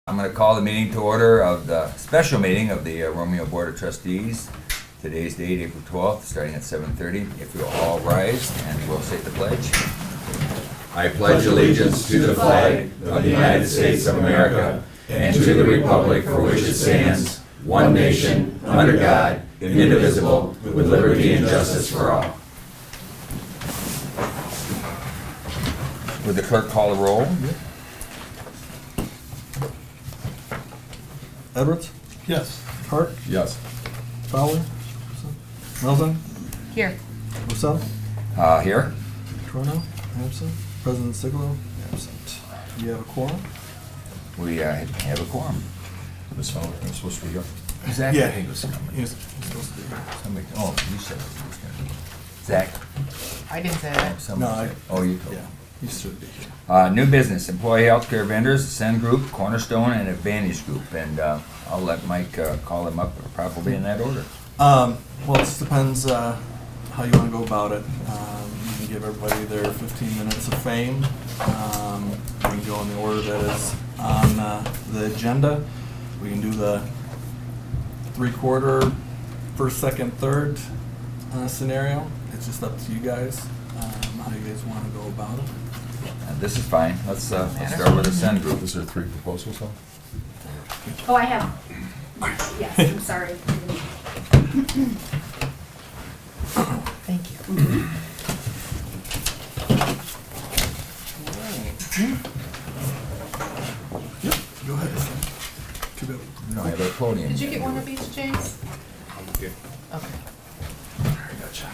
I'm going to call the meeting to order of the special meeting of the Romeo Board of Trustees. Today's date, April 12th, starting at 7:30. If you'll all rise and we'll say the pledge. I pledge allegiance to the flag of the United States of America and to the republic for which it stands, one nation, under God, indivisible, with liberty and justice for all. Would the clerk call the roll? Edwards? Yes. Hart? Yes. Fowler? Melvin? Here. Roussel? Here. Toronto? Absent. President Siglo? Absent. You have a quorum? We have a quorum. Ms. Fowler, I'm supposed to be here. Zach, Yeah. I think was coming. Yes. He's supposed to be here. Somebody, oh, you said it was going to be. Zach? I didn't say that. Somebody No, said- Oh, you told me. Yeah, he should be here. New business, employee healthcare vendors, Ascend Group, Cornerstone, and Advantage Group. And I'll let Mike call them up probably in that order. Well, it just depends how you want to go about it. You can give everybody their 15 minutes of fame. We can go in the order that is on the agenda. We can do the three-quarter, first, second, third scenario. It's just up to you guys, how you guys want to go about it. This is fine. Let's start with Ascend Group. Is there three proposals, though? Oh, I have. Yes, I'm sorry. Thank you. Go ahead. Keep it. We don't have a podium. Did you get one of each, James? Okay. Okay. I gotcha.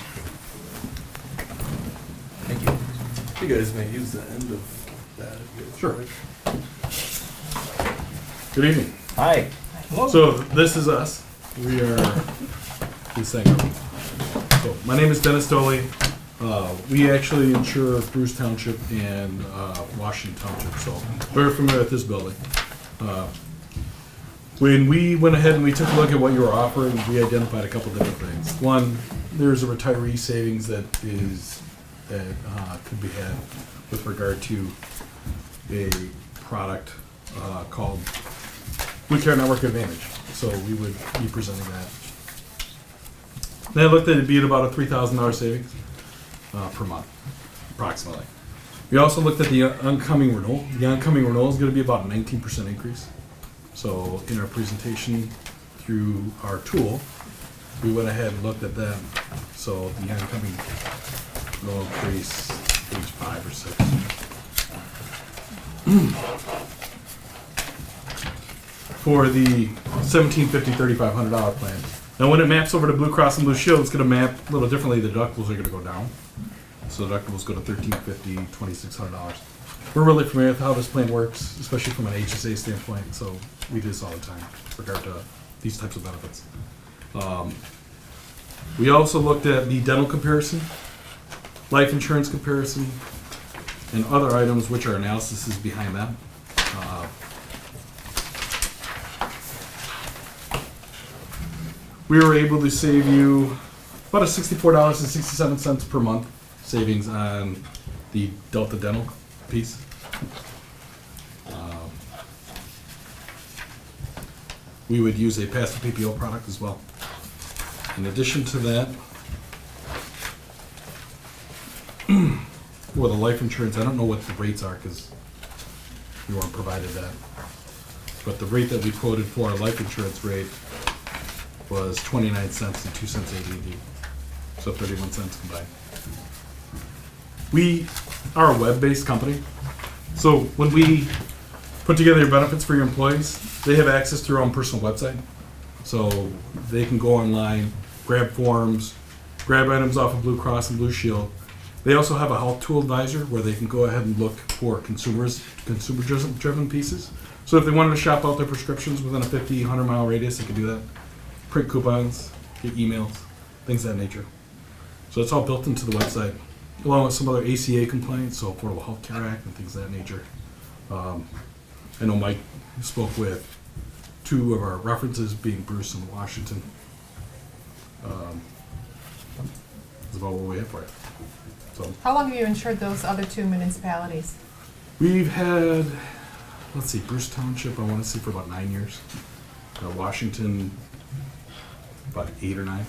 Thank you. You guys may use the end of that if you guys Sure. wish. Good evening. Hi. So this is us. We are the second. So my name is Dennis Doley. We actually insure Bruce Township and Washington Township, so very familiar with this building. When we went ahead and we took a look at what you were offering, we identified a couple different things. One, there's a retiree savings that could be had with regard to a product called We Care Network Advantage. So we would be presenting that. Then I looked at it being about a $3,000 savings per month, approximately. We also looked at the oncoming renewal. The oncoming renewal is going to be about a 19% increase. So in our presentation through our tool, we went ahead and looked at that. So the oncoming renewal increase, page 5 or 6. For the $1,750-$3,500 plan. Now, when it maps over to Blue Cross and Blue Shield, it's going to map a little differently. The deductibles are going to go down. So the deductibles go to $1,350, $2,600. We're really familiar with how this plan works, especially from an HSA standpoint. So we do this all the time with regard to these types of benefits. We also looked at the dental comparison, life insurance comparison, and other items which our analysis is behind that. We were able to save you about a $64.67 per month savings on the Delta Dental piece. We would use a passive PPO product as well. In addition to that, for the life insurance, I don't know what the rates are because we weren't provided that. But the rate that we quoted for our life insurance rate was 29 cents and 2 cents ADD. So 31 cents combined. We are a web-based company. So when we put together your benefits for your employees, they have access to their own personal website. So they can go online, grab forms, grab items off of Blue Cross and Blue Shield. They also have a health tool advisor where they can go ahead and look for consumer-driven pieces. So if they wanted to shop out their prescriptions within a 50, 100-mile radius, they could do that. Print coupons, get emails, things of that nature. So it's all built into the website, along with some other ACA compliance, so Affordable Health Care Act and things of that nature. I know Mike spoke with two of our references, being Bruce and Washington. That's about what we have for you. So How long have you insured those other two municipalities? we've had let's see, Bruce Township, I want to see for about 9 years. Washington, about 8 or 9.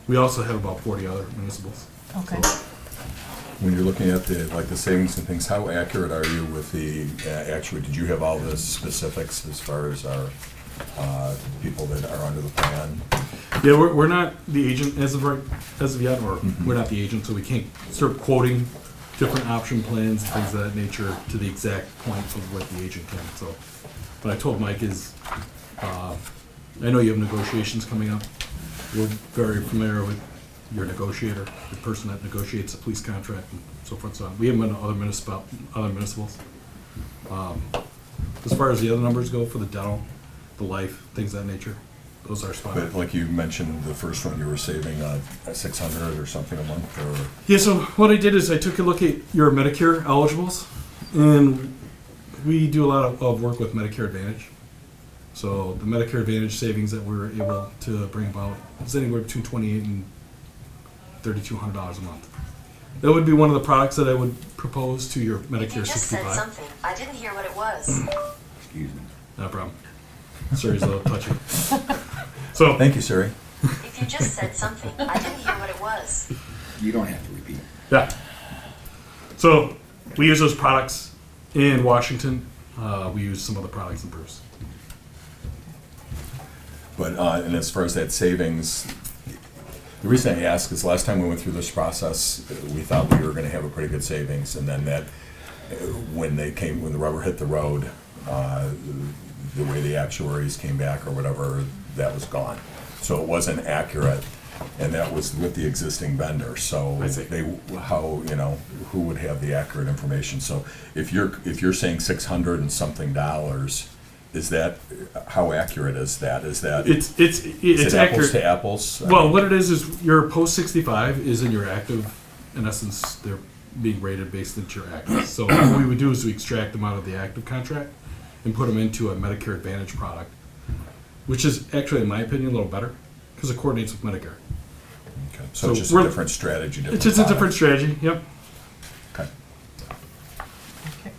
We also have about 40 other municipals. Okay. When you're looking at the savings and things, how accurate are you with the, actually, did you have all the specifics as far as our people that are under the plan? Yeah, we're not the agent as of yet, or we're not the agent, so we can't start quoting different option plans and things of that nature to the exact point of what the agent can. So, what I told Mike is, I know you have negotiations coming up. We're very familiar with your negotiator, the person that negotiates the police contract and so forth. So on. We have them in other municipals. As far as the other numbers go for the dental, the life, things of that nature, those are spot But on. like you mentioned, the first one you were saving $600 or something a month, or Yeah, so what I did is I took a look at your Medicare eligibles, and we do a lot of work with Medicare Advantage. So the Medicare Advantage savings that we were able to bring about is anywhere between $2,800 and $3,200 a month. That would be one of the products that I would propose to your If Medicare you just 65. said something, I didn't hear what it was. Excuse me. No problem. Siri's a little touchy. So thank you, Siri. If you just said something, I didn't hear what it was. You don't have to repeat. yeah. So we use those products in Washington. We use some other products in Bruce. But and as far as that savings, the reason I ask is last time we went through this process, we thought we were going to have a pretty good savings, and then that when the rubber hit the road, the way the actuaries came back or whatever, that was gone. So it wasn't accurate, and that was with the existing vendor. So I see. who would have the accurate information? So if you're saying $600 and something dollars, is that, how accurate is that? Is that It's is it apples accurate. to apples? Well, what it is your post 65 is in your active. In essence, they're being rated based on your active. So what we would do is we extract them out of the active contract and put them into a Medicare Advantage product, which is actually, in my opinion, a little better because it coordinates with Medicare. Okay. So So it's just a different strategy. It's just a different strategy. Yep. Okay. Okay.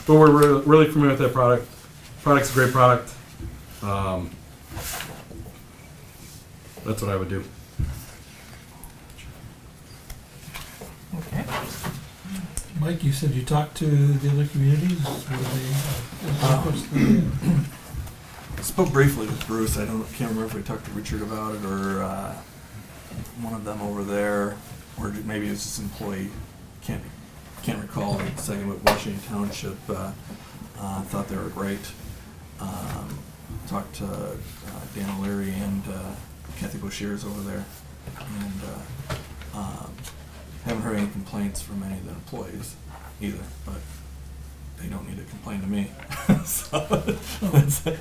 But we're really familiar with that product. Product's a great product. That's what I would do. Okay. Mike, you said you talked to the other communities. What's the I spoke briefly with Bruce. Can't remember if we talked to Richard about it or one of them over there, or maybe it was this employee. Can't recall. Saying what Washington Township thought they were great. Talked to Dan O'Leary and Kathy Boshears over there, and haven't heard any complaints from any of the employees either. But they don't need to complain to me. So, that's it.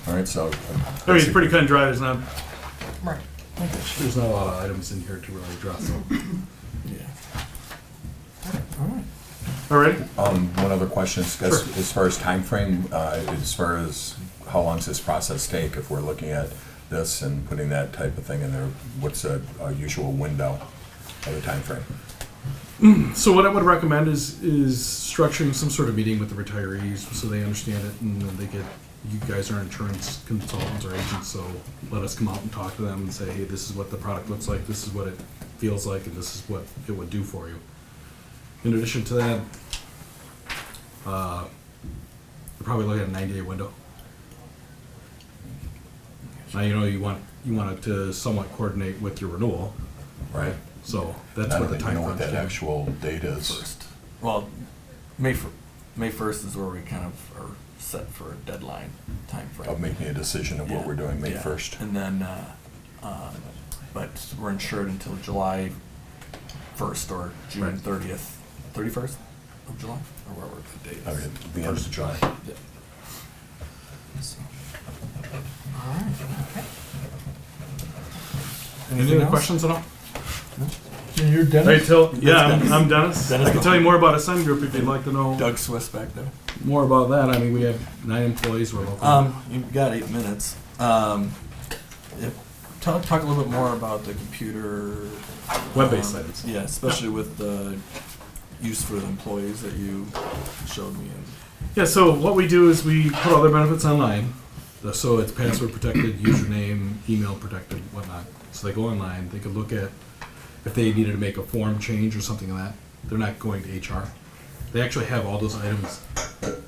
All right. So. I mean, it's pretty cut and dry. There's not Right. a lot of items in here to really address. Yeah. All right. All right. One other question, Sure. as far as time frame, as far as how long does this process take? If we're looking at this and putting that type of thing in there, what's a usual window of the time frame? So what I would recommend is structuring some sort of meeting with the retirees so they understand it, and then you guys are insurance consultants or agents, so let us come out and talk to them and say, hey, this is what the product looks like, this is what it feels like, and this is what it would do for you. In addition to that, you're probably looking at a 90-day window. Now you want it to somewhat coordinate with your renewal, Right. so that's I what don't the even time know what frame that actual date is. First. Well, May 1st is where we kind of are set for a deadline time frame. Of making a decision of what Yeah. we're doing May Yeah. 1st. And then, but we're insured until July 1st or June Right. 30th, 31st of July, or whatever the date is. Okay, the end of July. Yeah. So. All right. Okay. Any Anything other else? questions at all? And you're Hey, Dennis? I'm Dennis. Dennis I can tell you more about Ascend Group if you'd like to know Doug Swiss back there. more about that. I mean, we have 9 employees. We're local. You've got 8 minutes. Talk a little bit more about the computer Web-based items. Yeah, especially with the use for the employees that you showed me. Yeah, so what we do is we put all their benefits online. So it's password protected, username, email protected, whatnot. So they go online, they could look at if they needed to make a form change or something like that. They're not going to HR. They actually have all those items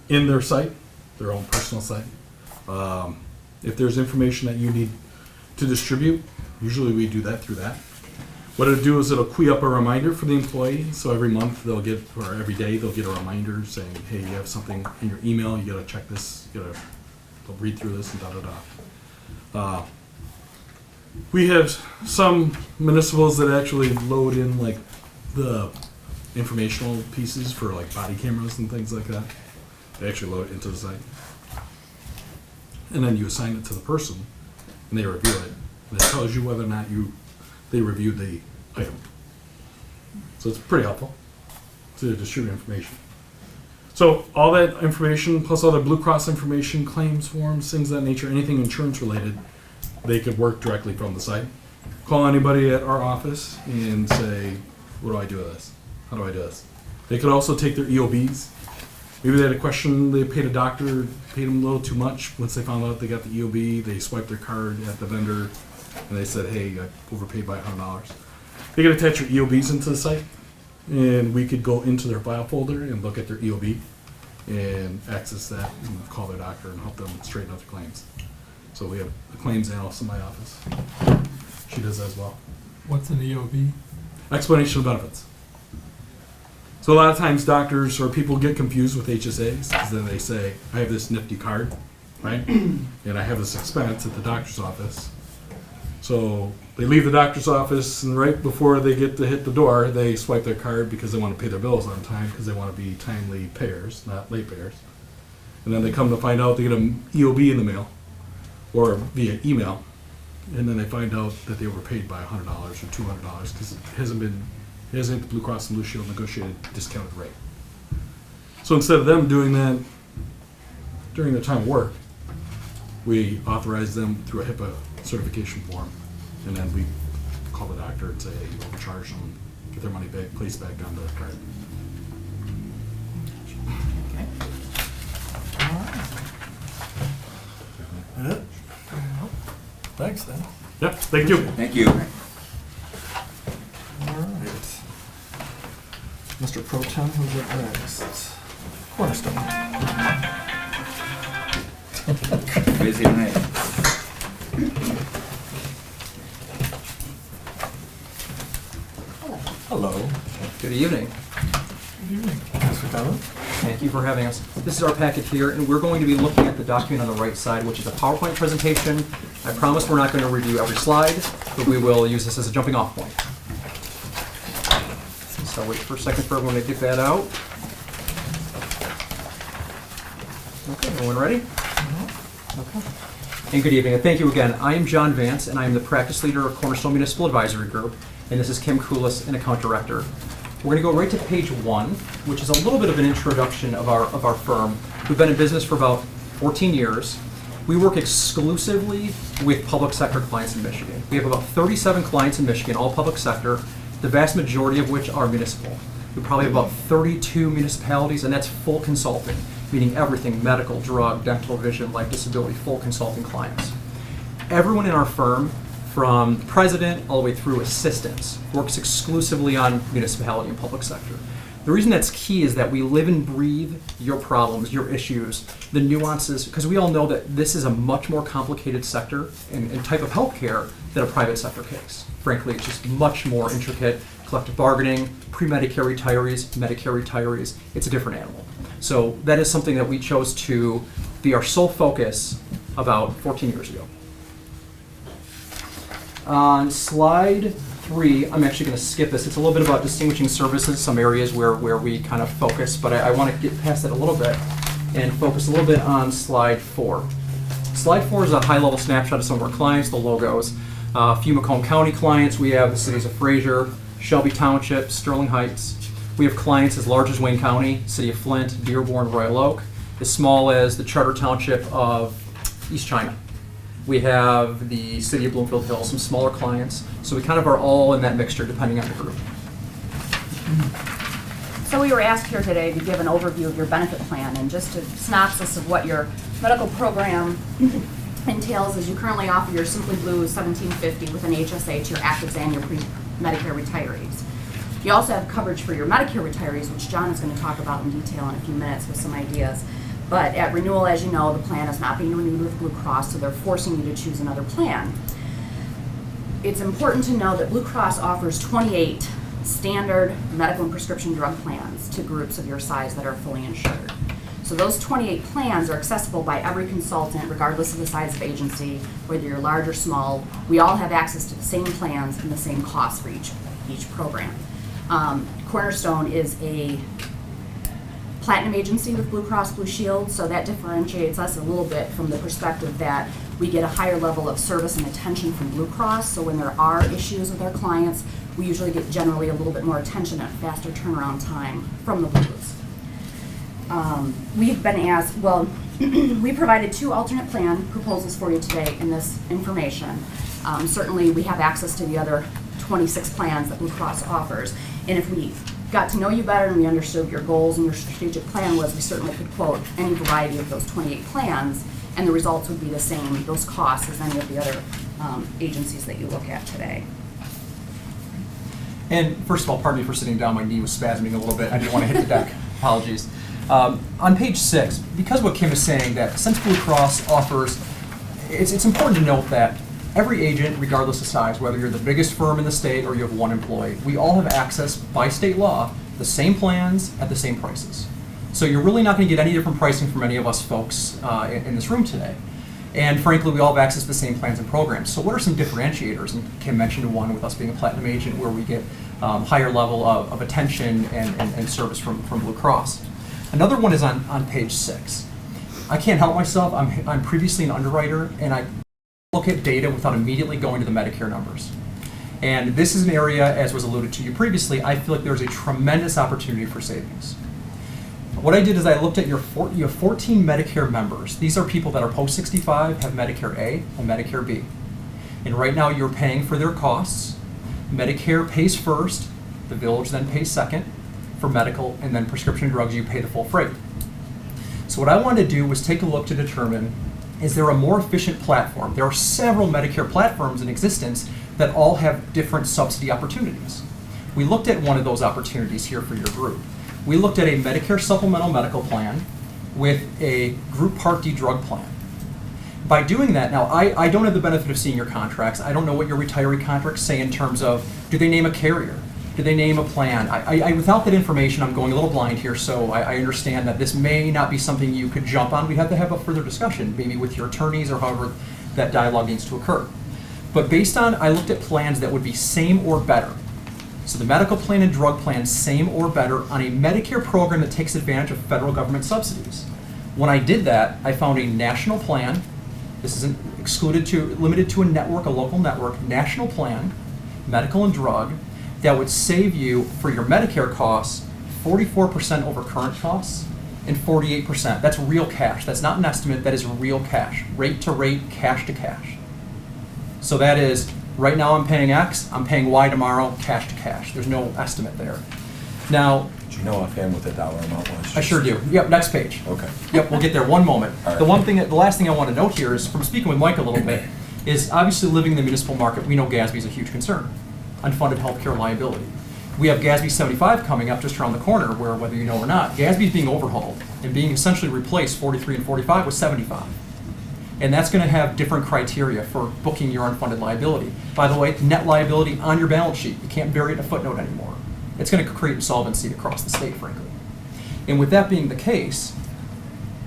in their site, their own personal site. If there's information that you need to distribute, usually we do that through that. What it'll do is it'll queue up a reminder for the employee. So every month they'll get, or every day they'll get a reminder saying, hey, you have something in your email, you gotta check this, they'll read through this and da-da-da. We have some municipals that actually load in like the informational pieces for like body cameras and things like that. They actually load it into the site. And then you assign it to the person and they review it. And it tells you whether or not they reviewed the item. So it's pretty helpful to distribute information. So all that information, plus all the Blue Cross information, claims forms, things of that nature, anything insurance related, they could work directly from the site. Call anybody at our office and say, what do I do with this? How do I do this? They could also take their EOBs. Maybe they had a question, they paid a doctor, paid them a little too much. Once they found out they got the EOB, they swiped their card at the vendor, and they said, hey, I overpaid by $100. They could attach your EOBs into the site, and we could go into their file folder and look at their EOB and access that and call their doctor and help them straighten out their claims. So we have a claims analyst in my office. She does that as well. What's an EOB? Explanation of benefits. So a lot of times doctors or people get confused with HSAs because then they say, I have this nifty card, right? And I have this expense at the doctor's office. So they leave the doctor's office and right before they get to hit the door, they swipe their card because they want to pay their bills on time because they want to be timely payers, not late payers. And then they come to find out they get an EOB in the mail or via email. And then they find out that they overpaid by $100 or $200 because it hasn't the Blue Cross and Blue Shield negotiated discounted rate. So instead of them doing that during their time of work, we authorize them through a HIPAA certification form, and then we call the doctor and say, hey, you overcharged them, get their money back, placed back on their card. Okay. All right. That it? Thanks, then. Yep, thank you. Thank you. All right. Mr. Pro Tem, who's up next? Cornerstone. Busy tonight. Hello. Good evening. Thanks for coming. Thank you for having us. This is our packet here, and we're going to be looking at the document on the right side, which is a PowerPoint presentation. I promise we're not going to review every slide, but we will use this as a jumping off point. So I'll wait for a second for everyone to get that out. Okay, everyone ready? Okay. And good evening, and thank you again. I am John Vance, and I am the practice leader of Cornerstone Municipal Advisory Group, and this is Kim Koulis, an account director. We're going to go right to page 1, which is a little bit of an introduction of our firm. We've been in business for about 14 years. We work exclusively with public sector clients in Michigan. We have about 37 clients in Michigan, all public sector, the vast majority of which are municipal. We probably have about 32 municipalities, and that's full consulting, meaning everything, medical, drug, dental, vision, life, disability, full consulting clients. Everyone in our firm, from president all the way through assistants, works exclusively on municipality and public sector. The reason that's key is that we live and breathe your problems, your issues, the nuances, because we all know that this is a much more complicated sector and type of healthcare than a private sector case. Frankly, it's just much more intricate. Collective bargaining, pre-Medicare retirees, Medicare retirees, it's a different animal. So that is something that we chose to be our sole focus about 14 years ago. On slide 3, I'm actually going to skip this. It's a little bit about distinguishing services, some areas where we kind of focus, but I want to get past that a little bit and focus a little bit on slide 4. Slide 4 is a high-level snapshot of some of our clients, the logos. A few Macomb County clients. We have the cities of Fraser, Shelby Township, Sterling Heights. We have clients as large as Wayne County, City of Flint, Dearborn, Royal Oak, as small as the Charter Township of East China. We have the city of Bloomfield Hills, some smaller clients. So we kind of are all in that mixture depending on the group. So we were asked here today to give an overview of your benefit plan and just a synopsis of what your medical program entails is you currently offer your Simply Blue 1750 with an HSA to your actives and your Medicare retirees. You also have coverage for your Medicare retirees, which John is going to talk about in detail in a few minutes with some ideas. But at renewal, as you know, the plan is not being renewed with Blue Cross, so they're forcing you to choose another plan. It's important to know that Blue Cross offers 28 standard medical and prescription drug plans to groups of your size that are fully insured. So those 28 plans are accessible by every consultant, regardless of the size of agency, whether you're large or small. We all have access to the same plans and the same costs for each program. Cornerstone is a platinum agency with Blue Cross Blue Shield, so that differentiates us a little bit from the perspective that we get a higher level of service and attention from Blue Cross. So when there are issues with our clients, we usually get generally a little bit more attention and faster turnaround time from the Blues. We've been asked, well, we provided 2 alternate plan proposals for you today in this information. Certainly we have access to the other 26 plans that Blue Cross offers. And if we got to know you better and we understood your goals and your strategic plan was, we certainly could quote any variety of those 28 plans and the results would be the same, those costs, as any of the other agencies that you look at today. And first of all, pardon me for sitting down, my knee was spasming a little bit. I didn't want to hit the deck. Apologies. On page 6, because what Kim is saying, that since Blue Cross offers, it's important to note that every agent, regardless of size, whether you're the biggest firm in the state or you have 1 employee, we all have access by state law, the same plans at the same prices. So you're really not going to get any different pricing from any of us folks in this room today. And frankly, we all have access to the same plans and programs. So what are some differentiators? And Kim mentioned one with us being a platinum agent where we get higher level of attention and service from Blue Cross. Another one is on page 6. I can't help myself. I'm previously an underwriter, and I look at data without immediately going to the Medicare numbers. And this is an area, as was alluded to you previously, I feel like there's a tremendous opportunity for savings. What I did is I looked at you have 14 Medicare members. These are people that are post-65, have Medicare A and Medicare B. And right now you're paying for their costs. Medicare pays first, the Village then pays second for medical, and then prescription drugs you pay the full freight. So what I wanted to do was take a look to determine, is there a more efficient platform? There are several Medicare platforms in existence that all have different subsidy opportunities. We looked at one of those opportunities here for your group. We looked at a Medicare supplemental medical plan with a group Part D drug plan. By doing that, now I don't have the benefit of seeing your contracts. I don't know what your retiree contracts say in terms of, do they name a carrier? Do they name a plan? Without that information, I'm going a little blind here, so I understand that this may not be something you could jump on. We'd have to have a further discussion, maybe with your attorneys or however that dialogue needs to occur. But based on, I looked at plans that would be same or better. So the medical plan and drug plan, same or better on a Medicare program that takes advantage of federal government subsidies. When I did that, I found a national plan. This isn't limited to a network, a local network, national plan, medical and drug, that would save you for your Medicare costs 44% over current costs and 48%. That's real cash. That's not an estimate, that is real cash. Rate to rate, cash to cash. So that is, right now I'm paying X, I'm paying Y tomorrow, cash to cash. There's no estimate there. Now, Do you know offhand what the dollar amount was? I sure do. Yep, next page. Okay. Yep, we'll get there. One moment. All right. The last thing I want to note here is, from speaking with Mike a little bit, is obviously living in the municipal market, we know GASB is a huge concern. Unfunded healthcare liability. We have GASB 75 coming up just around the corner, where whether you know or not, GASB is being overhauled and being essentially replaced 43 and 45 with 75. And that's going to have different criteria for booking your unfunded liability. By the way, net liability on your balance sheet. You can't bury it in a footnote anymore. It's going to create insolvency across the state, frankly. And with that being the case,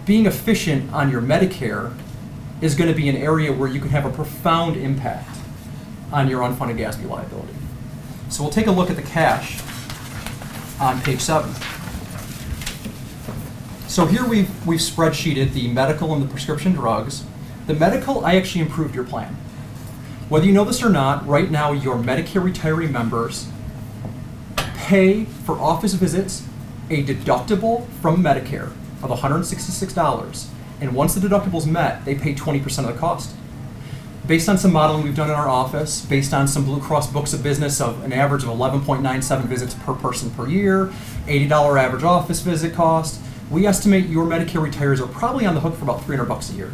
being efficient on your Medicare is going to be an area where you can have a profound impact on your unfunded GASB liability. So we'll take a look at the cash on page 7. So here we've spreadsheeted the medical and the prescription drugs. The medical, I actually improved your plan. Whether you know this or not, right now your Medicare retiree members pay for office visits a deductible from Medicare of $166, and once the deductible's met, they pay 20% of the cost. Based on some modeling we've done in our office, based on some Blue Cross books of business of an average of 11.97 visits per person per year, $80 average office visit cost, we estimate your Medicare retirees are probably on the hook for about $300 a year.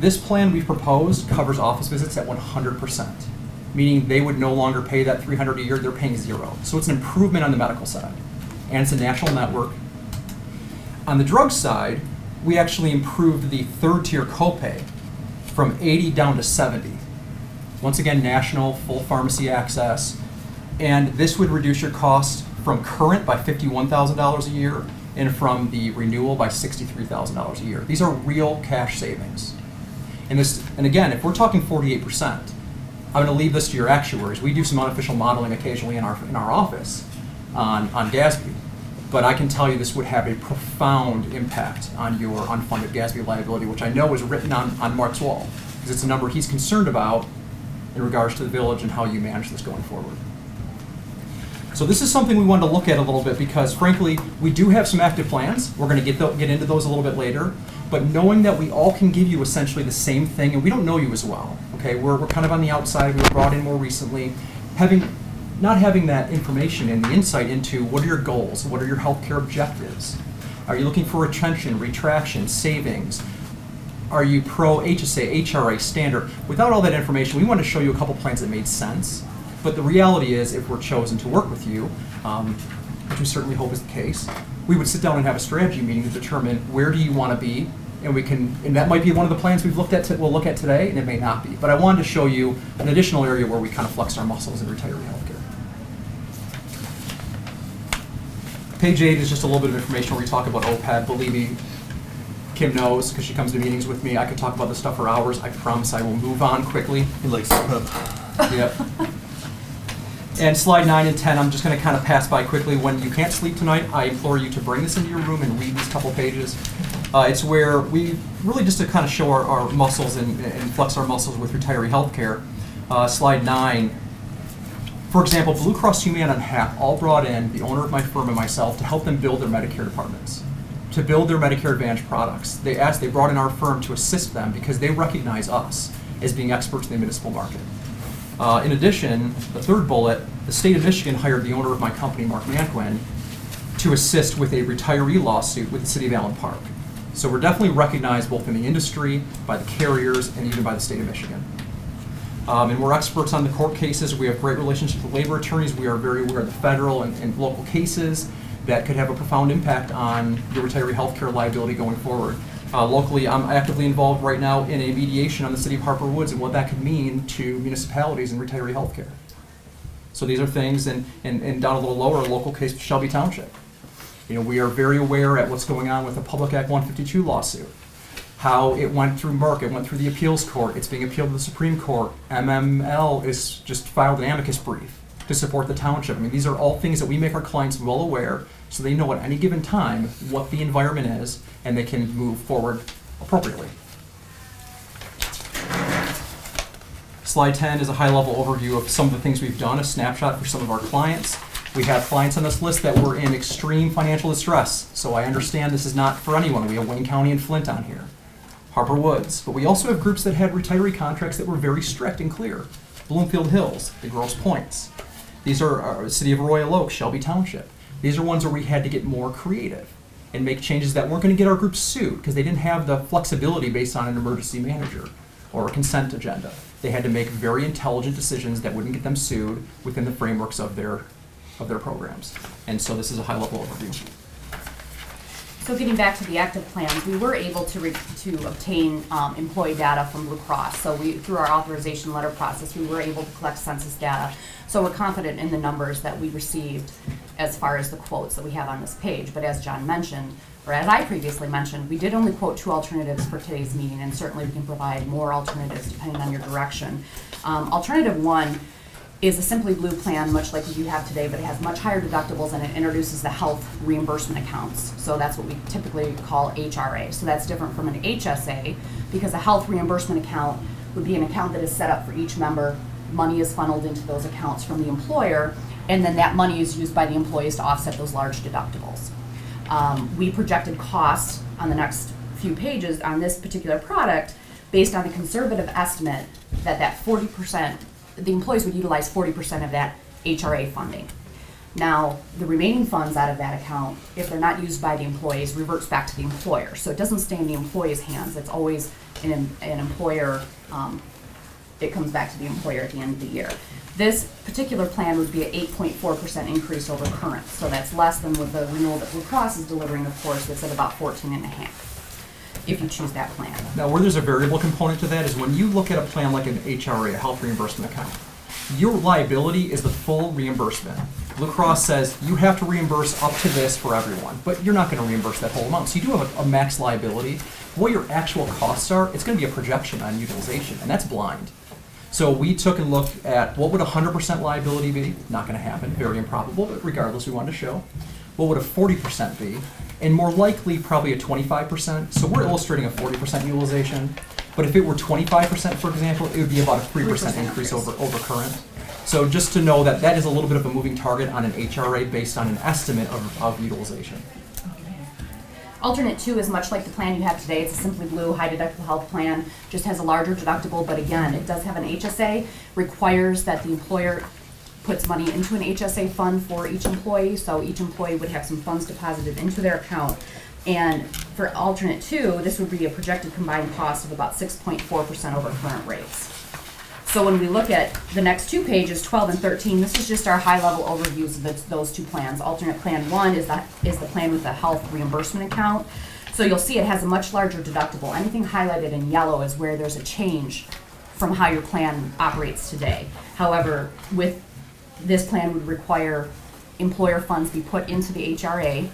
This plan we've proposed covers office visits at 100%, meaning they would no longer pay that $300 a year, they're paying zero. So it's an improvement on the medical side, and it's a national network. On the drug side, we actually improved the third tier copay from 80 down to 70. Once again, national, full pharmacy access. And this would reduce your cost from current by $51,000 a year and from the renewal by $63,000 a year. These are real cash savings. And again, if we're talking 48%, I'm going to leave this to your actuaries. We do some unofficial modeling occasionally in our office on GASB. But I can tell you this would have a profound impact on your unfunded GASB liability, which I know is written on Mark's wall, because it's a number he's concerned about in regards to the village and how you manage this going forward. So this is something we wanted to look at a little bit because, frankly, we do have some active plans. We're going to get into those a little bit later. But knowing that we all can give you essentially the same thing, and we don't know you as well, okay? We're kind of on the outside. We were brought in more recently. Not having that information and the insight into what are your goals, what are your healthcare objectives? Are you looking for retention, retraction, savings? Are you pro HSA, HRA, standard? Without all that information, we want to show you a couple plans that made sense. But the reality is, if we're chosen to work with you, which we certainly hope is the case, we would sit down and have a strategy meeting to determine where do you want to be, and that might be one of the plans we'll look at today, and it may not be. But I wanted to show you an additional area where we kind of flex our muscles in retiree healthcare. Page 8 is just a little bit of information where we talk about OPEB. Believe me, Kim knows because she comes to meetings with me. I could talk about this stuff for hours. I promise I will move on quickly. He likes OPEB. Yep. And slide 9 and 10, I'm just going to kind of pass by quickly. When you can't sleep tonight, I implore you to bring this into your room and read these couple pages. It's where we really just to kind of show our muscles and flex our muscles with retiree healthcare. Slide 9. For example, Blue Cross, Humana, and HAP all brought in the owner of my firm and myself to help them build their Medicare departments, to build their Medicare Advantage products. They brought in our firm to assist them because they recognize us as being experts in the municipal market. In addition, the third bullet, the state of Michigan hired the owner of my company, Mark Manquin, to assist with a retiree lawsuit with the city of Allen Park. So we're definitely recognized both in the industry, by the carriers, and even by the state of Michigan. And we're experts on the court cases. We have great relationships with labor attorneys. We are very aware of the federal and local cases that could have a profound impact on your retiree healthcare liability going forward. Locally, I'm actively involved right now in a mediation on the city of Harper Woods and what that could mean to municipalities and retiree healthcare. So these are things, and down a little lower, a local case with Shelby Township. We are very aware at what's going on with the Public Act 152 lawsuit. How it went through Merck, it went through the appeals court, it's being appealed to the Supreme Court. MML is just filed an amicus brief to support the township. These are all things that we make our clients well aware so they know at any given time what the environment is and they can move forward appropriately. Slide 10 is a high-level overview of some of the things we've done, a snapshot for some of our clients. We have clients on this list that were in extreme financial distress, so I understand this is not for anyone. We have Wayne County and Flint on here. Harper Woods, but we also have groups that had retiree contracts that were very strict and clear. Bloomfield Hills, the Grosse Points. These are our City of Royal Oak, Shelby Township. These are ones where we had to get more creative and make changes that weren't going to get our groups sued because they didn't have the flexibility based on an emergency manager or a consent agenda. They had to make very intelligent decisions that wouldn't get them sued within the frameworks of their programs. And so this is a high-level overview. So getting back to the active plans, we were able to obtain employee data from Blue Cross. So through our authorization letter process, we were able to collect census data. So we're confident in the numbers that we received as far as the quotes that we have on this page. But as John mentioned, or as I previously mentioned, we did only quote 2 alternatives for today's meeting, and certainly we can provide more alternatives depending on your direction. Alternative 1 is a Simply Blue plan, much like you have today, but it has much higher deductibles and it introduces the health reimbursement accounts. So that's what we typically call HRA. So that's different from an HSA because a health reimbursement account would be an account that is set up for each member. Money is funneled into those accounts from the employer, and then that money is used by the employees to offset those large deductibles. We projected costs on the next few pages on this particular product based on a conservative estimate that 40%, the employees would utilize 40% of that HRA funding. Now, the remaining funds out of that account, if they're not used by the employees, reverts back to the employer. So it doesn't stay in the employee's hands. It's always an employer, it comes back to the employer at the end of the year. This particular plan would be an 8.4% increase over current. So that's less than what the renewal that Blue Cross is delivering, of course, that's at about 14.5, if you choose that plan. Now, where there's a variable component to that is when you look at a plan like an HRA, a health reimbursement account, your liability is the full reimbursement. Blue Cross says you have to reimburse up to this for everyone, but you're not going to reimburse that whole amount. So you do have a max liability. What your actual costs are, it's going to be a projection on utilization, and that's blind. So we took a look at what would 100% liability be? Not going to happen, very improbable, but regardless, we wanted to show. What would a 40% be? And more likely, probably a 25%. So we're illustrating a 40% utilization. But if it were 25%, for example, it would be about a 3% increase over current. So just to know that that is a little bit of a moving target on an HRA based on an estimate of utilization. Alternate 2 is much like the plan you have today. It's a Simply Blue high deductible health plan, just has a larger deductible, but again, it does have an HSA, requires that the employer puts money into an HSA fund for each employee, so each employee would have some funds deposited into their account. And for alternate 2, this would be a projected combined cost of about 6.4% over current rates. So when we look at the next 2 pages, 12 and 13, this is just our high-level overviews of those 2 plans. Alternate plan 1 is the plan with the health reimbursement account. So you'll see it has a much larger deductible. Anything highlighted in yellow is where there's a change from how your plan operates today. However, with this plan would require employer funds be put into the HRA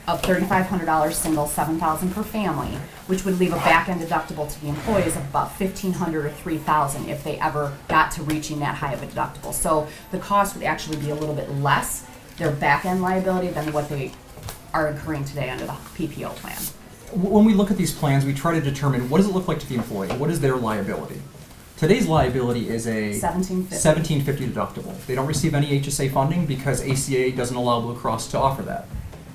of $3,500 single, $7,000 per family, which would leave a back-end deductible to the employees of about $1,500 or $3,000 if they ever got to reaching that high of a deductible. So the cost would actually be a little bit less, their back-end liability, than what they are incurring today under the PPO plan. When we look at these plans, we try to determine what does it look like to the employee? What is their liability? Today's liability is a $1,750 deductible. They don't receive any HSA funding because ACA doesn't allow Blue Cross to offer that.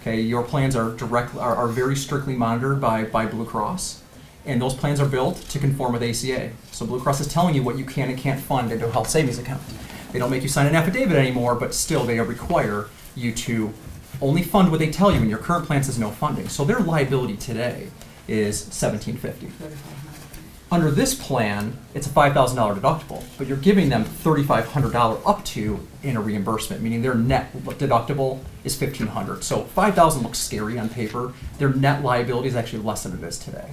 Okay, your plans are very strictly monitored by Blue Cross, and those plans are built to conform with ACA. So Blue Cross is telling you what you can and can't fund into a health savings account. They don't make you sign an affidavit anymore, but still they require you to only fund what they tell you, and your current plan says no funding. So their liability today is $1,750. Under this plan, it's a $5,000 deductible, but you're giving them $3,500 up to in a reimbursement, meaning their net deductible is $1,500. So $5,000 looks scary on paper. Their net liability is actually less than it is today.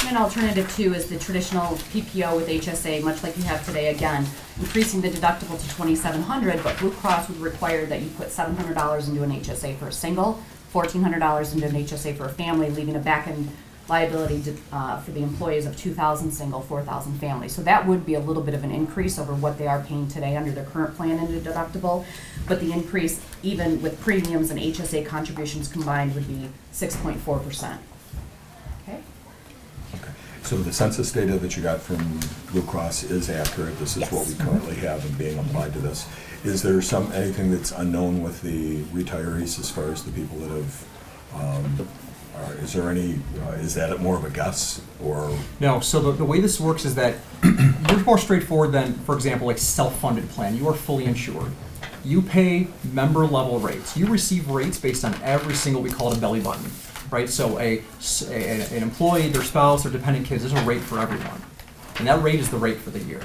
And alternative 2 is the traditional PPO with HSA, much like you have today, again, increasing the deductible to $2,700, but Blue Cross would require that you put $700 into an HSA for a single, $1,400 into an HSA for a family, leaving a back-end liability for the employees of $2,000 single, $4,000 family. So that would be a little bit of an increase over what they are paying today under their current plan and the deductible. But the increase, even with premiums and HSA contributions combined, would be 6.4%. Okay. Okay. So the census data that you got from Blue Cross is accurate. This is what we currently have and being applied to this. Is there anything that's unknown with the retirees as far as the people that have is there any, is that more of a guess, or? No, so the way this works is that you're more straightforward than, for example, like self-funded plan. You are fully insured. You pay member level rates. You receive rates based on every single, we call it a belly button, right? So an employee, their spouse, their dependent kids, there's a rate for everyone. And that rate is the rate for the year.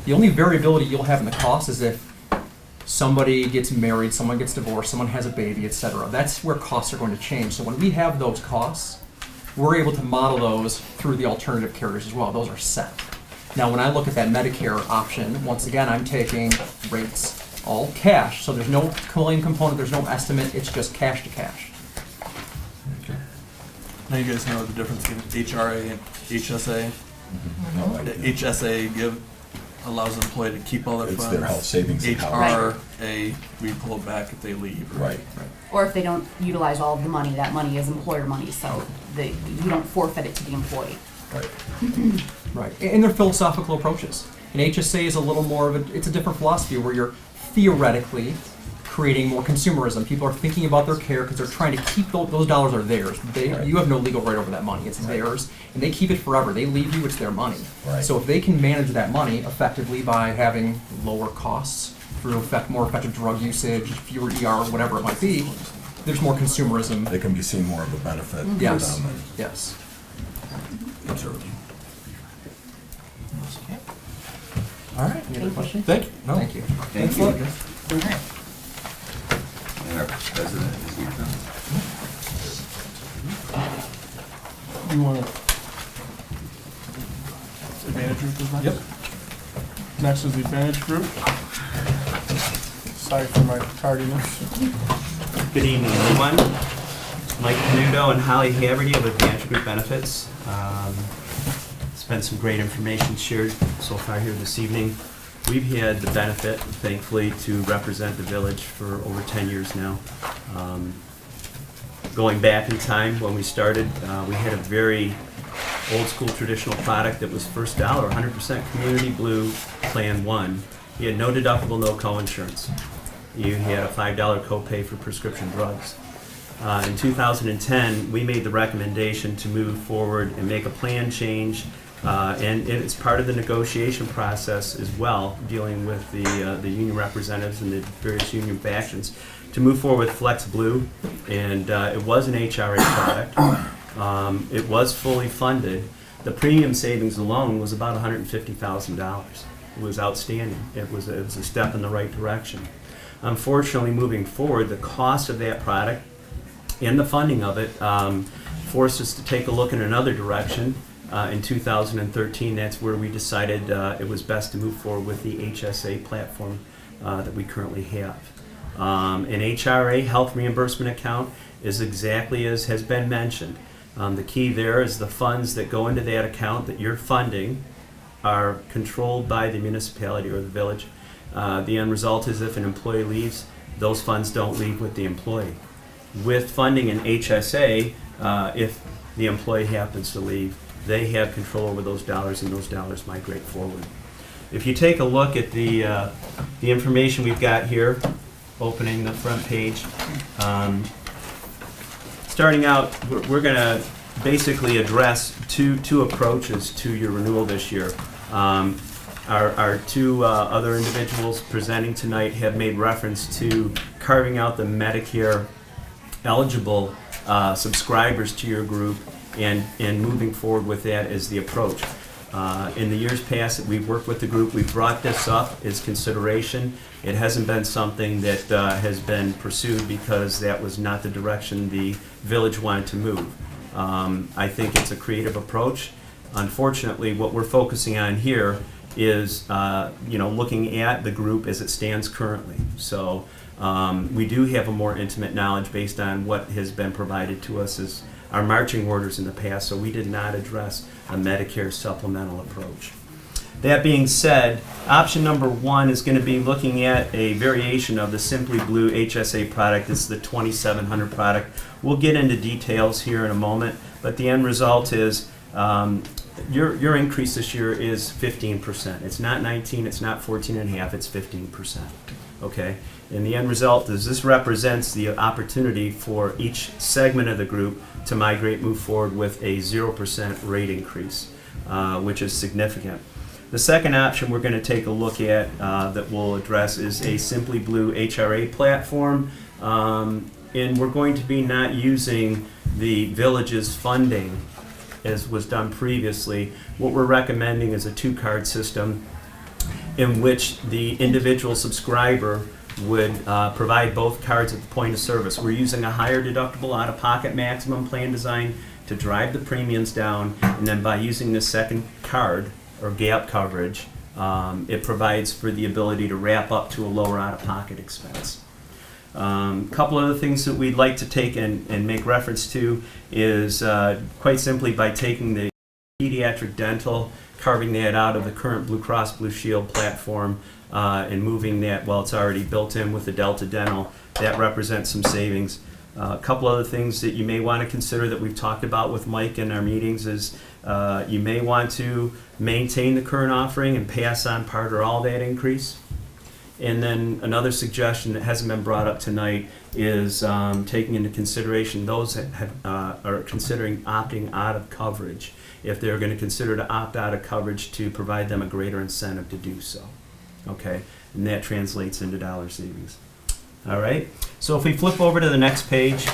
The only variability you'll have in the cost is if somebody gets married, someone gets divorced, someone has a baby, etc. That's where costs are going to change. So when we have those costs, we're able to model those through the alternative carriers as well. Those are set. Now, when I look at that Medicare option, once again, I'm taking rates, all cash. So there's no claim component, there's no estimate, it's just cash to cash. Okay. Now you guys know the difference between HRA and HSA. No, The HSA allows an employee to keep all their It's funds. their health savings account. HRA, we pull it back if they leave. Right. Or if they don't utilize all of the money, that money is employer money, so you don't forfeit it to the employee. Right. Right, and they're philosophical approaches. An HSA is a little more of it's a different philosophy where you're theoretically creating more consumerism. People are thinking about their care because they're trying to keep those dollars are theirs. You have no legal right over that money. It's theirs, and they keep it forever. They leave you, it's their money. Right. So if they can manage that money effectively by having lower costs through more effective drug usage, fewer ER, whatever it might be, there's more consumerism. They can be seen more of a benefit Yes. for them. Yes. Conservative. Okay. All right. Any other questions? Thank you. No. Thank you. Thank you. All right. And our president is here. You want to? Advantage group is next? Yep. Next is the Advantage group. Sorry for my tardiness. Good evening, everyone. Mike Canuto and Holly Haverty of Advantage Group Benefits. It's been some great information shared so far here this evening. We've had the benefit, thankfully, to represent the village for over 10 years now. Going back in time when we started, we had a very old school traditional product that was first dollar, 100% Community Blue Plan 1. You had no deductible, no co-insurance. You had a $5 copay for prescription drugs. In 2010, we made the recommendation to move forward and make a plan change, and it's part of the negotiation process as well, dealing with the union representatives and the various union factions, to move forward with Flex Blue, and it was an HRA product. It was fully funded. The premium savings alone was about $150,000. It was outstanding. It was a step in the right direction. Unfortunately, moving forward, the cost of that product and the funding of it forced us to take a look in another direction. In 2013, that's where we decided it was best to move forward with the HSA platform that we currently have. An HRA, health reimbursement account, is exactly as has been mentioned. The key there is the funds that go into that account that you're funding are controlled by the municipality or the village. The end result is if an employee leaves, those funds don't leave with the employee. With funding in HSA, if the employee happens to leave, they have control over those dollars, and those dollars migrate forward. If you take a look at the information we've got here, opening the front page, starting out, we're going to basically address two approaches to your renewal this year. Our two other individuals presenting tonight have made reference to carving out the Medicare eligible subscribers to your group and moving forward with that as the approach. In the years past that we've worked with the group, we've brought this up as consideration. It hasn't been something that has been pursued because that was not the direction the village wanted to move. I think it's a creative approach. Unfortunately, what we're focusing on here is looking at the group as it stands currently. So we do have a more intimate knowledge based on what has been provided to us as our marching orders in the past, so we did not address a Medicare supplemental approach. That being said, option number one is going to be looking at a variation of the Simply Blue HSA product. This is the 2700 product. We'll get into details here in a moment, but the end result is your increase this year is 15%. It's not 19, it's not 14.5, it's 15%. Okay? And the end result is this represents the opportunity for each segment of the group to move forward with a 0% rate increase, which is significant. The second option we're going to take a look at that we'll address is a Simply Blue HRA platform, and we're going to be not using the village's funding as was done previously. What we're recommending is a two-card system in which the individual subscriber would provide both cards at the point of service. We're using a higher deductible out-of-pocket maximum plan design to drive the premiums down, and then by using the second card, or gap coverage, it provides for the ability to wrap up to a lower out-of-pocket expense. A couple other things that we'd like to take and make reference to is quite simply by taking the pediatric dental, carving that out of the current Blue Cross Blue Shield platform, and moving that, well, it's already built in with the Delta Dental. That represents some savings. A couple other things that you may want to consider that we've talked about with Mike in our meetings is you may want to maintain the current offering and pass on part or all that increase. And then another suggestion that hasn't been brought up tonight is taking into consideration those that are considering opting out of coverage, if they're going to consider to opt out of coverage, to provide them a greater incentive to do so. Okay, and that translates into dollar savings. All right, so if we flip over to the next page,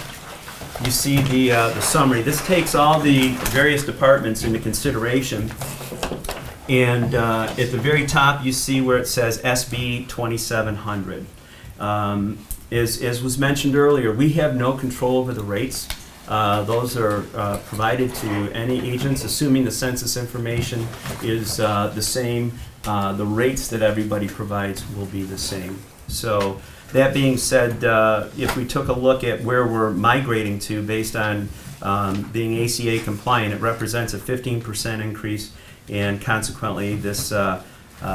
you see the summary. This takes all the various departments into consideration. And at the very top, you see where it says SB 2700. As was mentioned earlier, we have no control over the rates. Those are provided to any agents, assuming the census information is the same. The rates that everybody provides will be the same. So that being said, if we took a look at where we're migrating to based on being ACA compliant, it represents a 15% increase. And consequently, this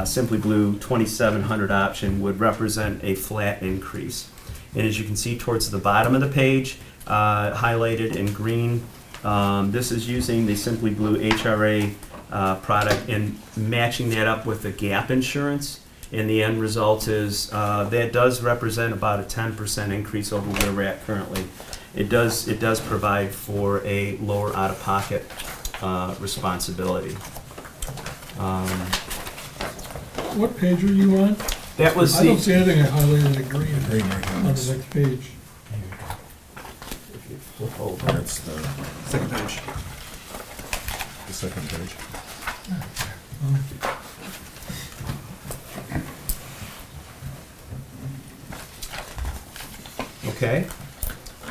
Simply Blue 2700 option would represent a flat increase. And as you can see towards the bottom of the page, highlighted in green, this is using the Simply Blue HRA product and matching that up with the gap insurance. And the end result is that does represent about a 10% increase over where we're at currently. It does provide for a lower out-of-pocket responsibility. What page are you on? That was I don't see anything highlighted in green on the next page. That's the Second page. second page. Okay.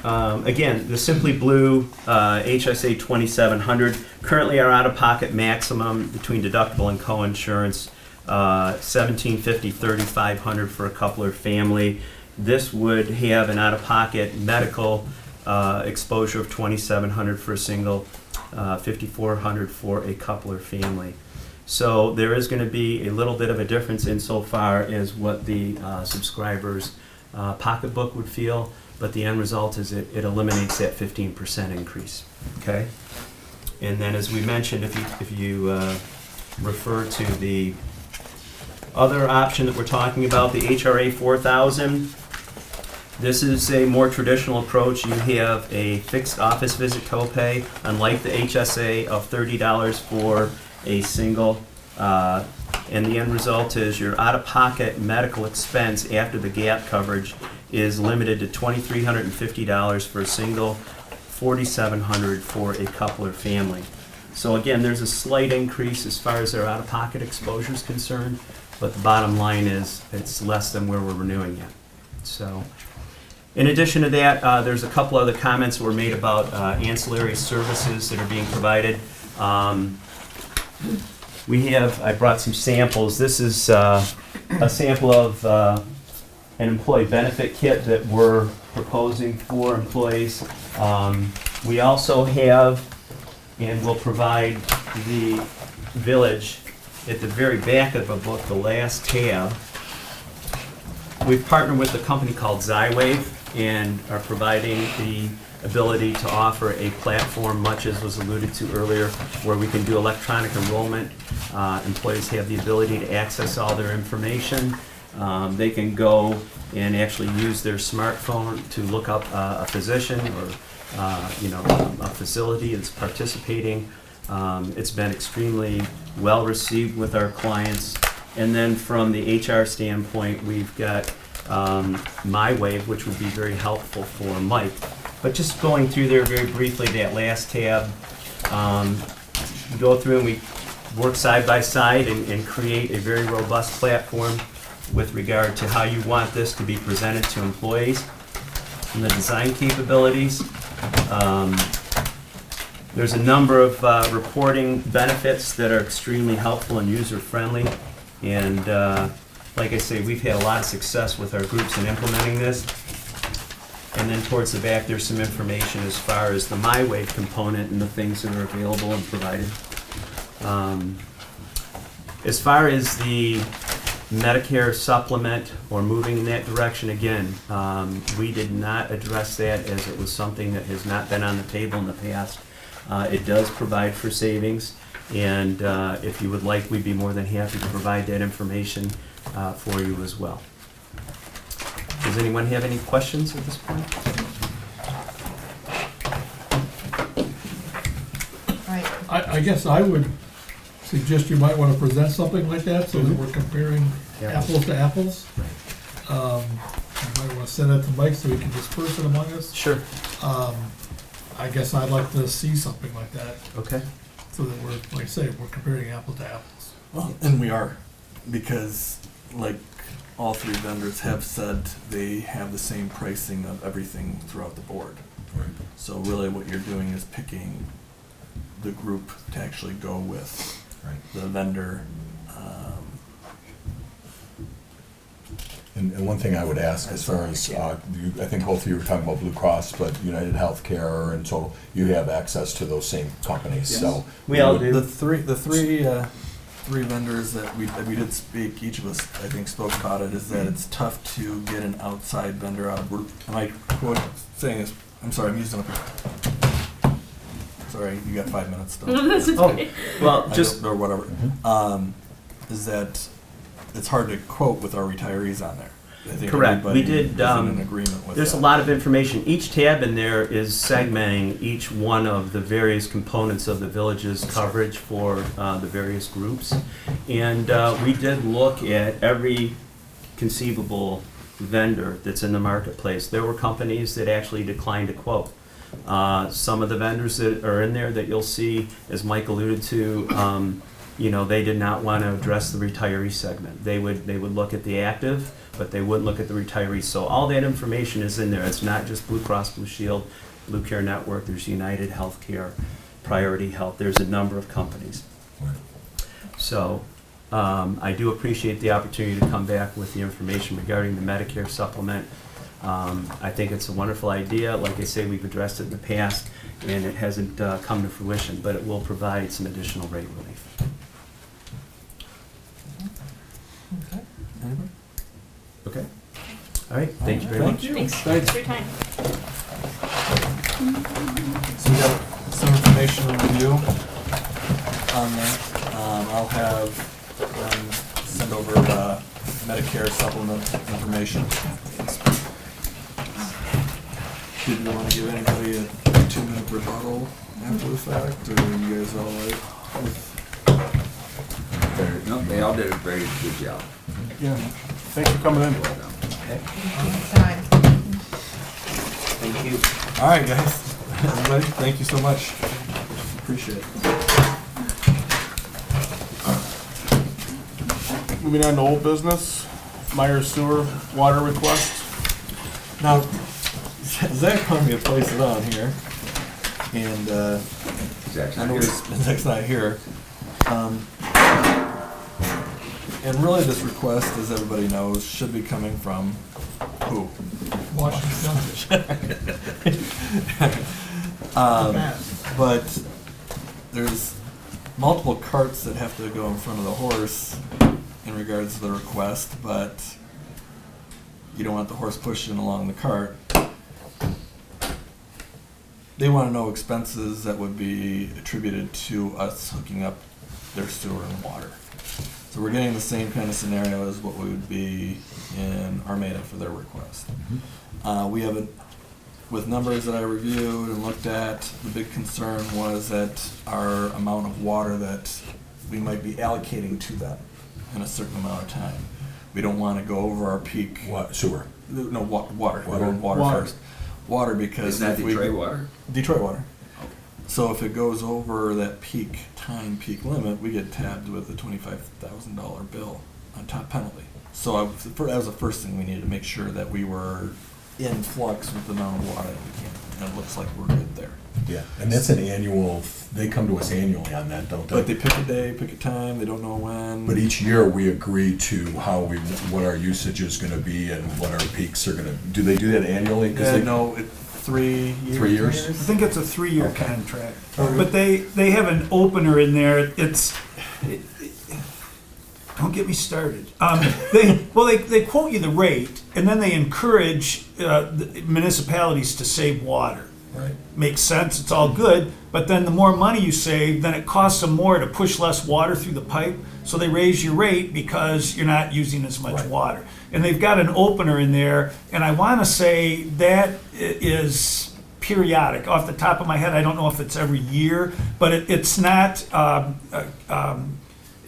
Again, the Simply Blue HSA 2700. Currently, our out-of-pocket maximum between deductible and co-insurance, $1,750, $3,500 for a couple or family. This would have an out-of-pocket medical exposure of $2,700 for a single, $5,400 for a couple or family. So there is going to be a little bit of a difference insofar as what the subscriber's pocketbook would feel, but the end result is it eliminates that 15% increase. Okay, and then as we mentioned, if you refer to the other option that we're talking about, the HRA 4000. This is a more traditional approach. You have a fixed office visit copay, unlike the HSA of $30 for a single. And the end result is your out-of-pocket medical expense after the gap coverage is limited to $2,350 for a single, $4,700 for a couple or family. So again, there's a slight increase as far as their out-of-pocket exposure is concerned, but the bottom line is it's less than where we're renewing it. So, in addition to that, there's a couple other comments that were made about ancillary services that are being provided. I brought some samples. This is a sample of an employee benefit kit that we're proposing for employees. We also have, and will provide the village at the very back of the book, the last tab. We've partnered with a company called Zywave and are providing the ability to offer a platform, much as was alluded to earlier, where we can do electronic enrollment. Employees have the ability to access all their information. They can go and actually use their smartphone to look up a physician or a facility that's participating. It's been extremely well received with our clients. And then from the HR standpoint, we've got MyWave, which would be very helpful for Mike. But just going through there very briefly, that last tab, we go through and we work side by side and create a very robust platform with regard to how you want this to be presented to employees and the design capabilities. There's a number of reporting benefits that are extremely helpful and user-friendly. And like I say, we've had a lot of success with our groups in implementing this. And then towards the back, there's some information as far as the MyWave component and the things that are available and provided. As far as the Medicare supplement or moving in that direction, again, we did not address that as it was something that has not been on the table in the past. It does provide for savings, and if you would like, we'd be more than happy to provide that information for you as well. Does anyone have any questions at this point? Right. I guess I would suggest you might want to present something like that so that we're comparing Yeah. apples to apples. You might want to send it to Mike so he can disperse it among us. Sure. I guess I'd like to see something like that Okay. so that we're, like I say, we're comparing apples to apples. Well, and we are, because like all three vendors have said, they have the same pricing of everything throughout the board. Right. So really what you're doing is picking the group to actually go with, Right. the vendor. And one thing I would ask, as far as, I think both of you were talking about Blue Cross, but United Healthcare and total, you have access to those same companies, so. We all do. The three vendors that we did speak, each of us, I think, spoke about it, is that it's tough to get an outside vendor out of, am I saying this, I'm sorry, I'm using up. Sorry, you got 5 minutes still. This is Oh, great. well, just, Or whatever. Is that it's hard to quote with our retirees on there. I think correct. We everybody did, is in an agreement with there's a that. lot of information. Each tab in there is segmenting each one of the various components of the village's coverage for the various groups. And we did look at every conceivable vendor that's in the marketplace. There were companies that actually declined to quote. Some of the vendors that are in there that you'll see, as Mike alluded to, they did not want to address the retiree segment. They would look at the active, but they wouldn't look at the retirees. So all that information is in there. It's not just Blue Cross Blue Shield, Blue Care Network. There's United Healthcare, Priority Health. There's a number of companies. Right. So I do appreciate the opportunity to come back with the information regarding the Medicare supplement. I think it's a wonderful idea. Like I say, we've addressed it in the past, and it hasn't come to fruition, but it will provide some additional rate relief. Okay. Anybody? Okay. All right. Thank you very much. Thanks for your time. So we got some information to review on that. I'll have send over the Medicare supplement information. Did you want to give anybody a 2-minute rebuttal after the fact, or are you guys all right with? No, they all did a very good job. Yeah, thanks for coming in. Time. Thank you. All right, guys. Everybody, thank you so much. Appreciate it. Moving on to old business, Myers Sewer water request. Now, Zach found me a place it on here, and Zach's I not know here. Zach's not here. And really, this request, as everybody knows, should be coming from who? Washington. But there's multiple carts that have to go in front of the horse in regards to the request, but you don't want the horse pushing along the cart. They want to know expenses that would be attributed to us hooking up their sewer and water. So we're getting the same kind of scenario as what we would be in Armada for their request. We haven't, with numbers that I reviewed and looked at, the big concern was that our amount of water that we might be allocating to them in a certain amount of time. We don't want to go over our peak. What, sewer? No, water. We're Water. going water first. Water because Isn't that if we- Detroit water? Detroit water. Okay. So if it goes over that peak limit, we get tabbed with a $25,000 bill on top penalty. So that was the first thing we needed to make sure that we were in flux with the amount of water that we can. And it looks like we're good there. Yeah, and that's an annual, they come to us annually on that, don't they? But they pick a day, pick a time, they don't know when. But each year, we agree to what our usage is gonna be and what our peaks are gonna, do they do that annually? 'Cause they- No, 3 years. 3 years? I think it's a 3-year Okay. contract. Okay. But they have an opener in there. Don't get me started. They quote you the rate, and then they encourage the municipalities to save water. Right. makes sense, it's all good, but then the more money you save, then it costs them more to push less water through the pipe, so they raise your rate because you're not using as much Right. water. And they've got an opener in there, and I want to say that is periodic. Off the top of my head, I don't know if it's every year, but it's not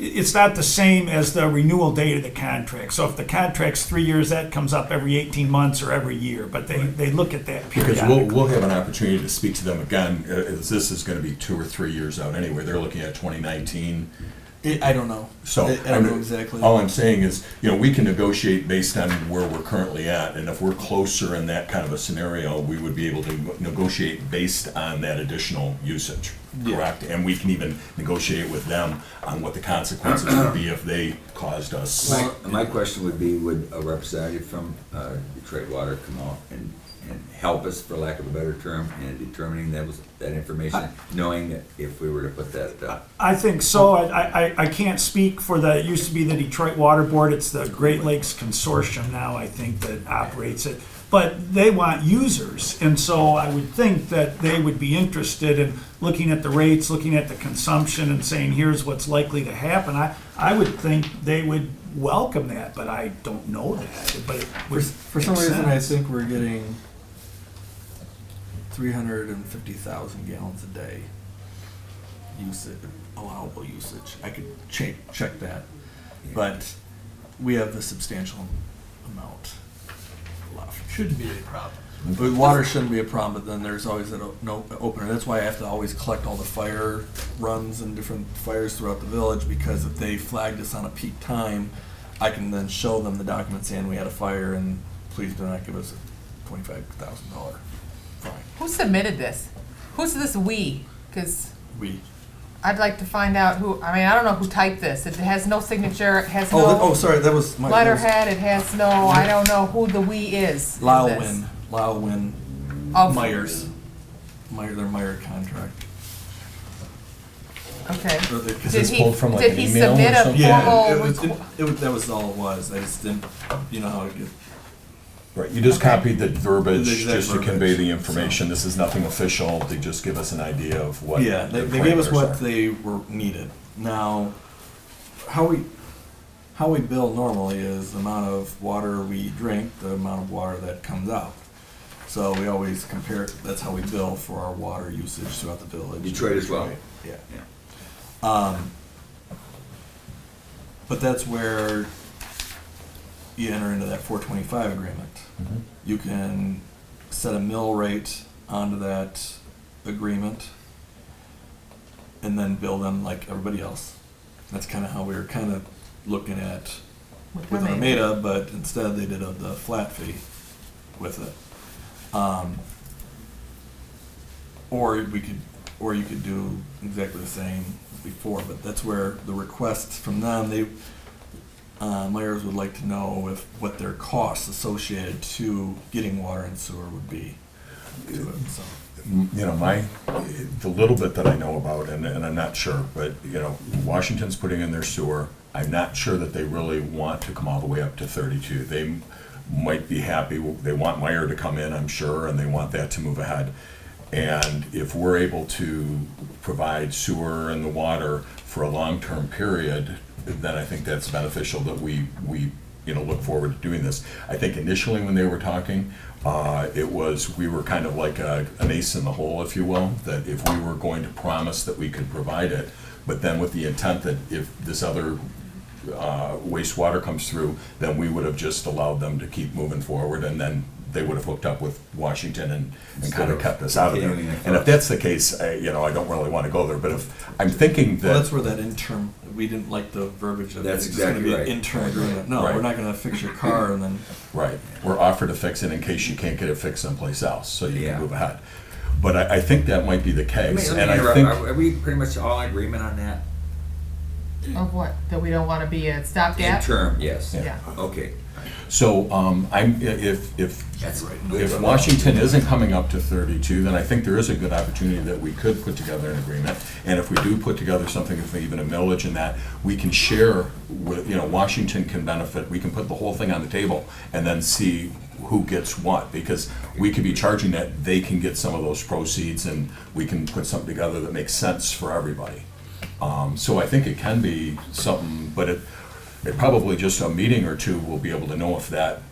it's not the same as the renewal date of the contract. So if the contract's 3 years, that comes up every 18 months or every year, but they look at that Because periodically. we'll have an opportunity to speak to them again, as this is gonna be 2 or 3 years out anyway. They're looking at 2019. I don't know. So, I don't know exactly. All I'm saying is, we can negotiate based on where we're currently at, and if we're closer in that kind of a scenario, we would be able to negotiate based on that additional usage, Yeah. correct? And we can even negotiate with them on what the consequences would be if they caused us. My question would be, would a representative from Detroit Water come out and help us, for lack of a better term, in determining that information, knowing that if we were to put that, I think so. I can't speak for it used to be the Detroit Water Board. It's the Great Lakes Consortium now, I think, that operates it. But they want users, and so I would think that they would be interested in looking at the rates, looking at the consumption, and saying, here's what's likely to happen. I would think they would welcome that, but I don't know that. But it would For some make reason, I sense. think we're getting 350,000 gallons a day usage, allowable usage. I could check that, but we have the substantial amount left. Shouldn't be any problem. But water shouldn't be a problem, but then there's always that no opener. That's why I have to always collect all the fire runs and different fires throughout the village, because if they flagged us on a peak time, I can then show them the document saying we had a fire and please do not give us a $25,000 fine. Who submitted this? Who's this "we"? Because We. I'd like to find out who, I don't know who typed this. It has no signature, it has no Oh, sorry, that was my. letterhead, it has no, I don't know who the "we" is. in this. Lyle Wynn, Of- Myers. Their Meyer contract. Okay. Or the- Is this pulled from, like, an Did he email or submit a something? Yeah, formal? that was all it was. I just didn't, you know how it gets. Right, you just Okay. copied the verbiage The exact just to convey the verbiage, information. This is nothing official. They just give us an idea of what. Yeah, they the gave us parameters what are. they were needed. Now, how we bill normally is the amount of water we drink, the amount of water that comes out. So we always compare, that's how we bill for our water usage throughout the village. Detroit as well. Yeah. Yeah. But that's where you enter into that 425 agreement. Mhm. You can set a mill rate onto that agreement and then bill them like everybody else. That's kind of how we were kind of looking at with Armada, but instead they did the flat fee with it. Or you could do exactly the same as before, but that's where the request from them, Myers would like to know what their costs associated to getting water and sewer would be to it, so. The little bit that I know about, and I'm not sure, but, Washington's putting in their sewer. I'm not sure that they really want to come all the way up to 32. They might be happy, they want Meyer to come in, I'm sure, and they want that to move ahead. And if we're able to provide sewer and the water for a long-term period, then I think that's beneficial that we look forward to doing this. I think initially when they were talking, we were kind of like an ace in the hole, if you will, that if we were going to promise that we could provide it, but then with the intent that if this other wastewater comes through, then we would have just allowed them to keep moving forward, and then they would have hooked up with Washington and kind of kept us out of there. And if that's the case, I don't really want to go there, but if, I'm thinking that. Well, that's where that interim, we didn't like the verbiage of That's it's just gonna exactly be right. an interim agreement. No, Right. we're not gonna fix your car and then. Right, we're offered to fix it in case you can't get it fixed someplace else, so you Yeah. can move ahead. But I think that might be the case, Let me and I interrupt. think. Are we pretty much all in agreement on that? Of what? That we don't want to be a stopgap? Interim, yes. Yeah. Yeah. Okay. So, if That's right. if Washington isn't coming up to 32, then I think there is a good opportunity that we could put together an agreement. And if we do put together something, if even a millage in that, we can share with, Washington can benefit, we can put the whole thing on the table and then see who gets what, because we could be charging that, they can get some of those proceeds, and we can put something together that makes sense for everybody. So I think it can be something, but it probably just a meeting or two will be able to know if that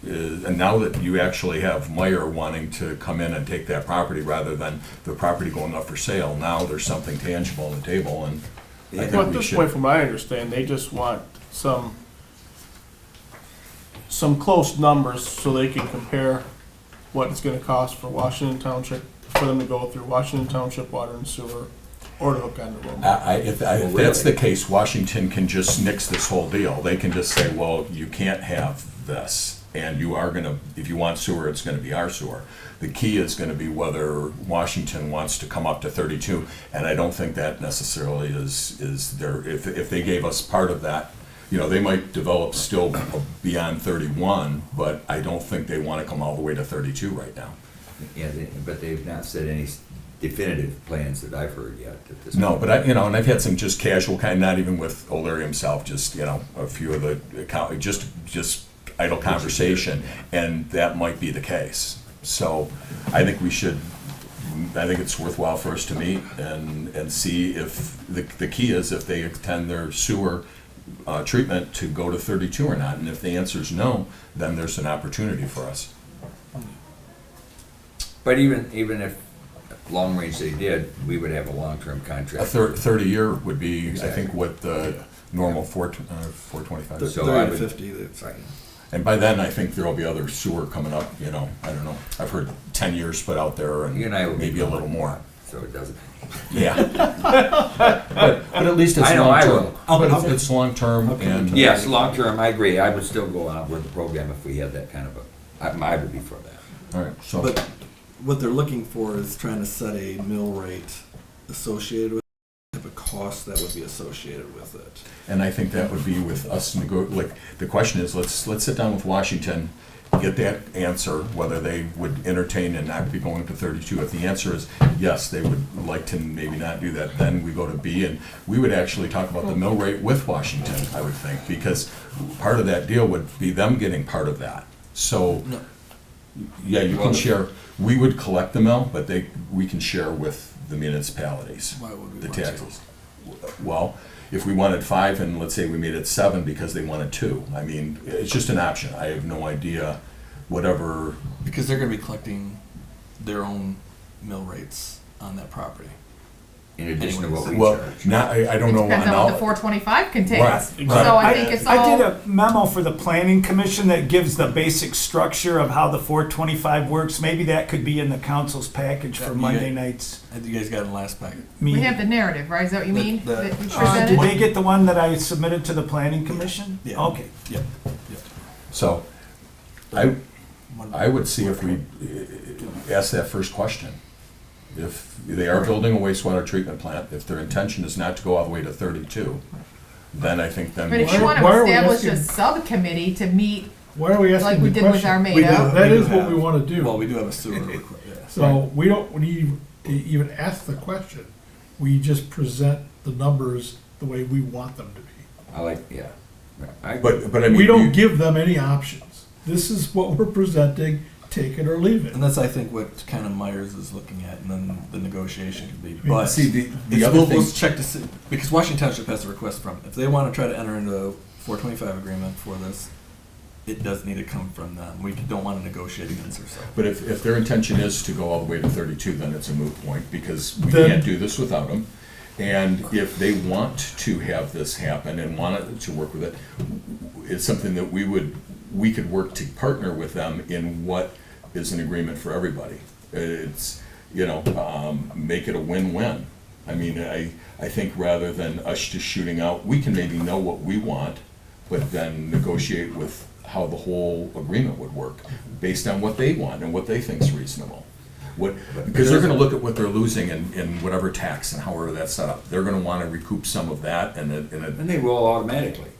is, and now that you actually have Meyer wanting to come in and take that property rather than the property going up for sale, now there's something tangible on the table, and I Well, think at we this should. point, from what I understand, they just want some close numbers so they can compare what it's gonna cost for Washington Township, for them to go through Washington Township Water and Sewer, or to hook onto Romeo. If that's the case, Washington can just nix this whole deal. They can just say, well, you can't have this, and you are gonna, if you want sewer, it's gonna be our sewer. The key is gonna be whether Washington wants to come up to 32, and I don't think that necessarily is their, if they gave us part of that, you know, they might develop still beyond 31, but I don't think they wanna come all the way to 32 right now. Yeah, but they've not said any definitive plans that I've heard yet at this No, point. but and I've had some just casual kind, not even with O'Leary himself, just, a few of the, just idle conversation, and that might be the case. So I think it's worthwhile for us to meet and see if, the key is if they extend their sewer treatment to go to 32 or not, and if the answer is no, then there's an opportunity for us. But even if long range they did, we would have a long-term A contract. 30-year would be, I think, Exactly. what the normal 425. So 30 I to would- 50, that's. Right. And by then, I think there'll be other sewer coming up, I don't know. I've heard 10 years put out there, You and I will and be maybe a little more. So it doesn't. Yeah. But at least it's I know I long-term. will. But it's long-term, and. Yes, long-term, I agree. I would still go on with the program if we had that kind of I would be for that. All right, so. But what they're looking for is trying to set a mill rate associated with the type of cost that would be associated with it. And I think that would be with us, the question is, let's sit down with Washington, get that answer, whether they would entertain and not be going to 32. If the answer is yes, they would like to maybe not do that, then we go to B, and we would actually talk about the mill rate with Washington, I would think, because part of that deal would be them getting part of that. So, No. yeah, you can share, we would collect the mill, but we can share with the municipalities. Why would we The want to? taxes. Well, if we wanted 5 and let's say we made it 7 because they wanted 2, I mean, it's just an option. I have no idea, whatever. Because they're gonna be collecting their own mill rates on that property. In addition to what we Well, charge. not, I don't know. Depends on what the now- 425 contains. Right, So right. I think it's all. I did a memo for the planning commission that gives the basic structure of how the 425 works. Maybe that could be in the council's package for That- Monday you nights. You guys got in the last packet. We have the narrative, right? Is that what you mean? The- That you Did presented? they get the one that I submitted to the planning commission? Yeah. Okay. Yep. So, I would see if we ask that first question. If they are building a wastewater treatment plant, if their intention is not to go all the way to 32, then I think then. But if you Why- want to why are we establish a asking- subcommittee to meet Why are we asking like we the did with question? We do. Armada, That We is do what have- we want to do. Well, we do have a sewer request, yeah. So we don't need to even ask the question. We just present the numbers the way we want them to be. I like, yeah. I- But I mean. We don't give them any options. This is what we're presenting, take it or leave it. And that's, I think, what kind of Myers is looking at, and then the negotiation could be. mean, But see, the it's- other we'll thing- check to see, because Washington Township has a request from, if they want to try to enter into a 425 agreement for this, it does need to come from them. We don't want to negotiate against ourselves. But if their intention is to go all the way to 32, then it's a moot point, because we Then- can't do this without them. And if they want to have this happen and want it to work with it, it's something that we could work to partner with them in what is an agreement for everybody. It's, make it a win-win. I mean, I think rather than us just shooting out, we can maybe know what we want, but then negotiate with how the whole agreement would work, based on what they want and what they think is reasonable. Because they're gonna look at what they're losing in whatever tax and however that's set up. They're gonna wanna recoup some of that, and And they will automatically,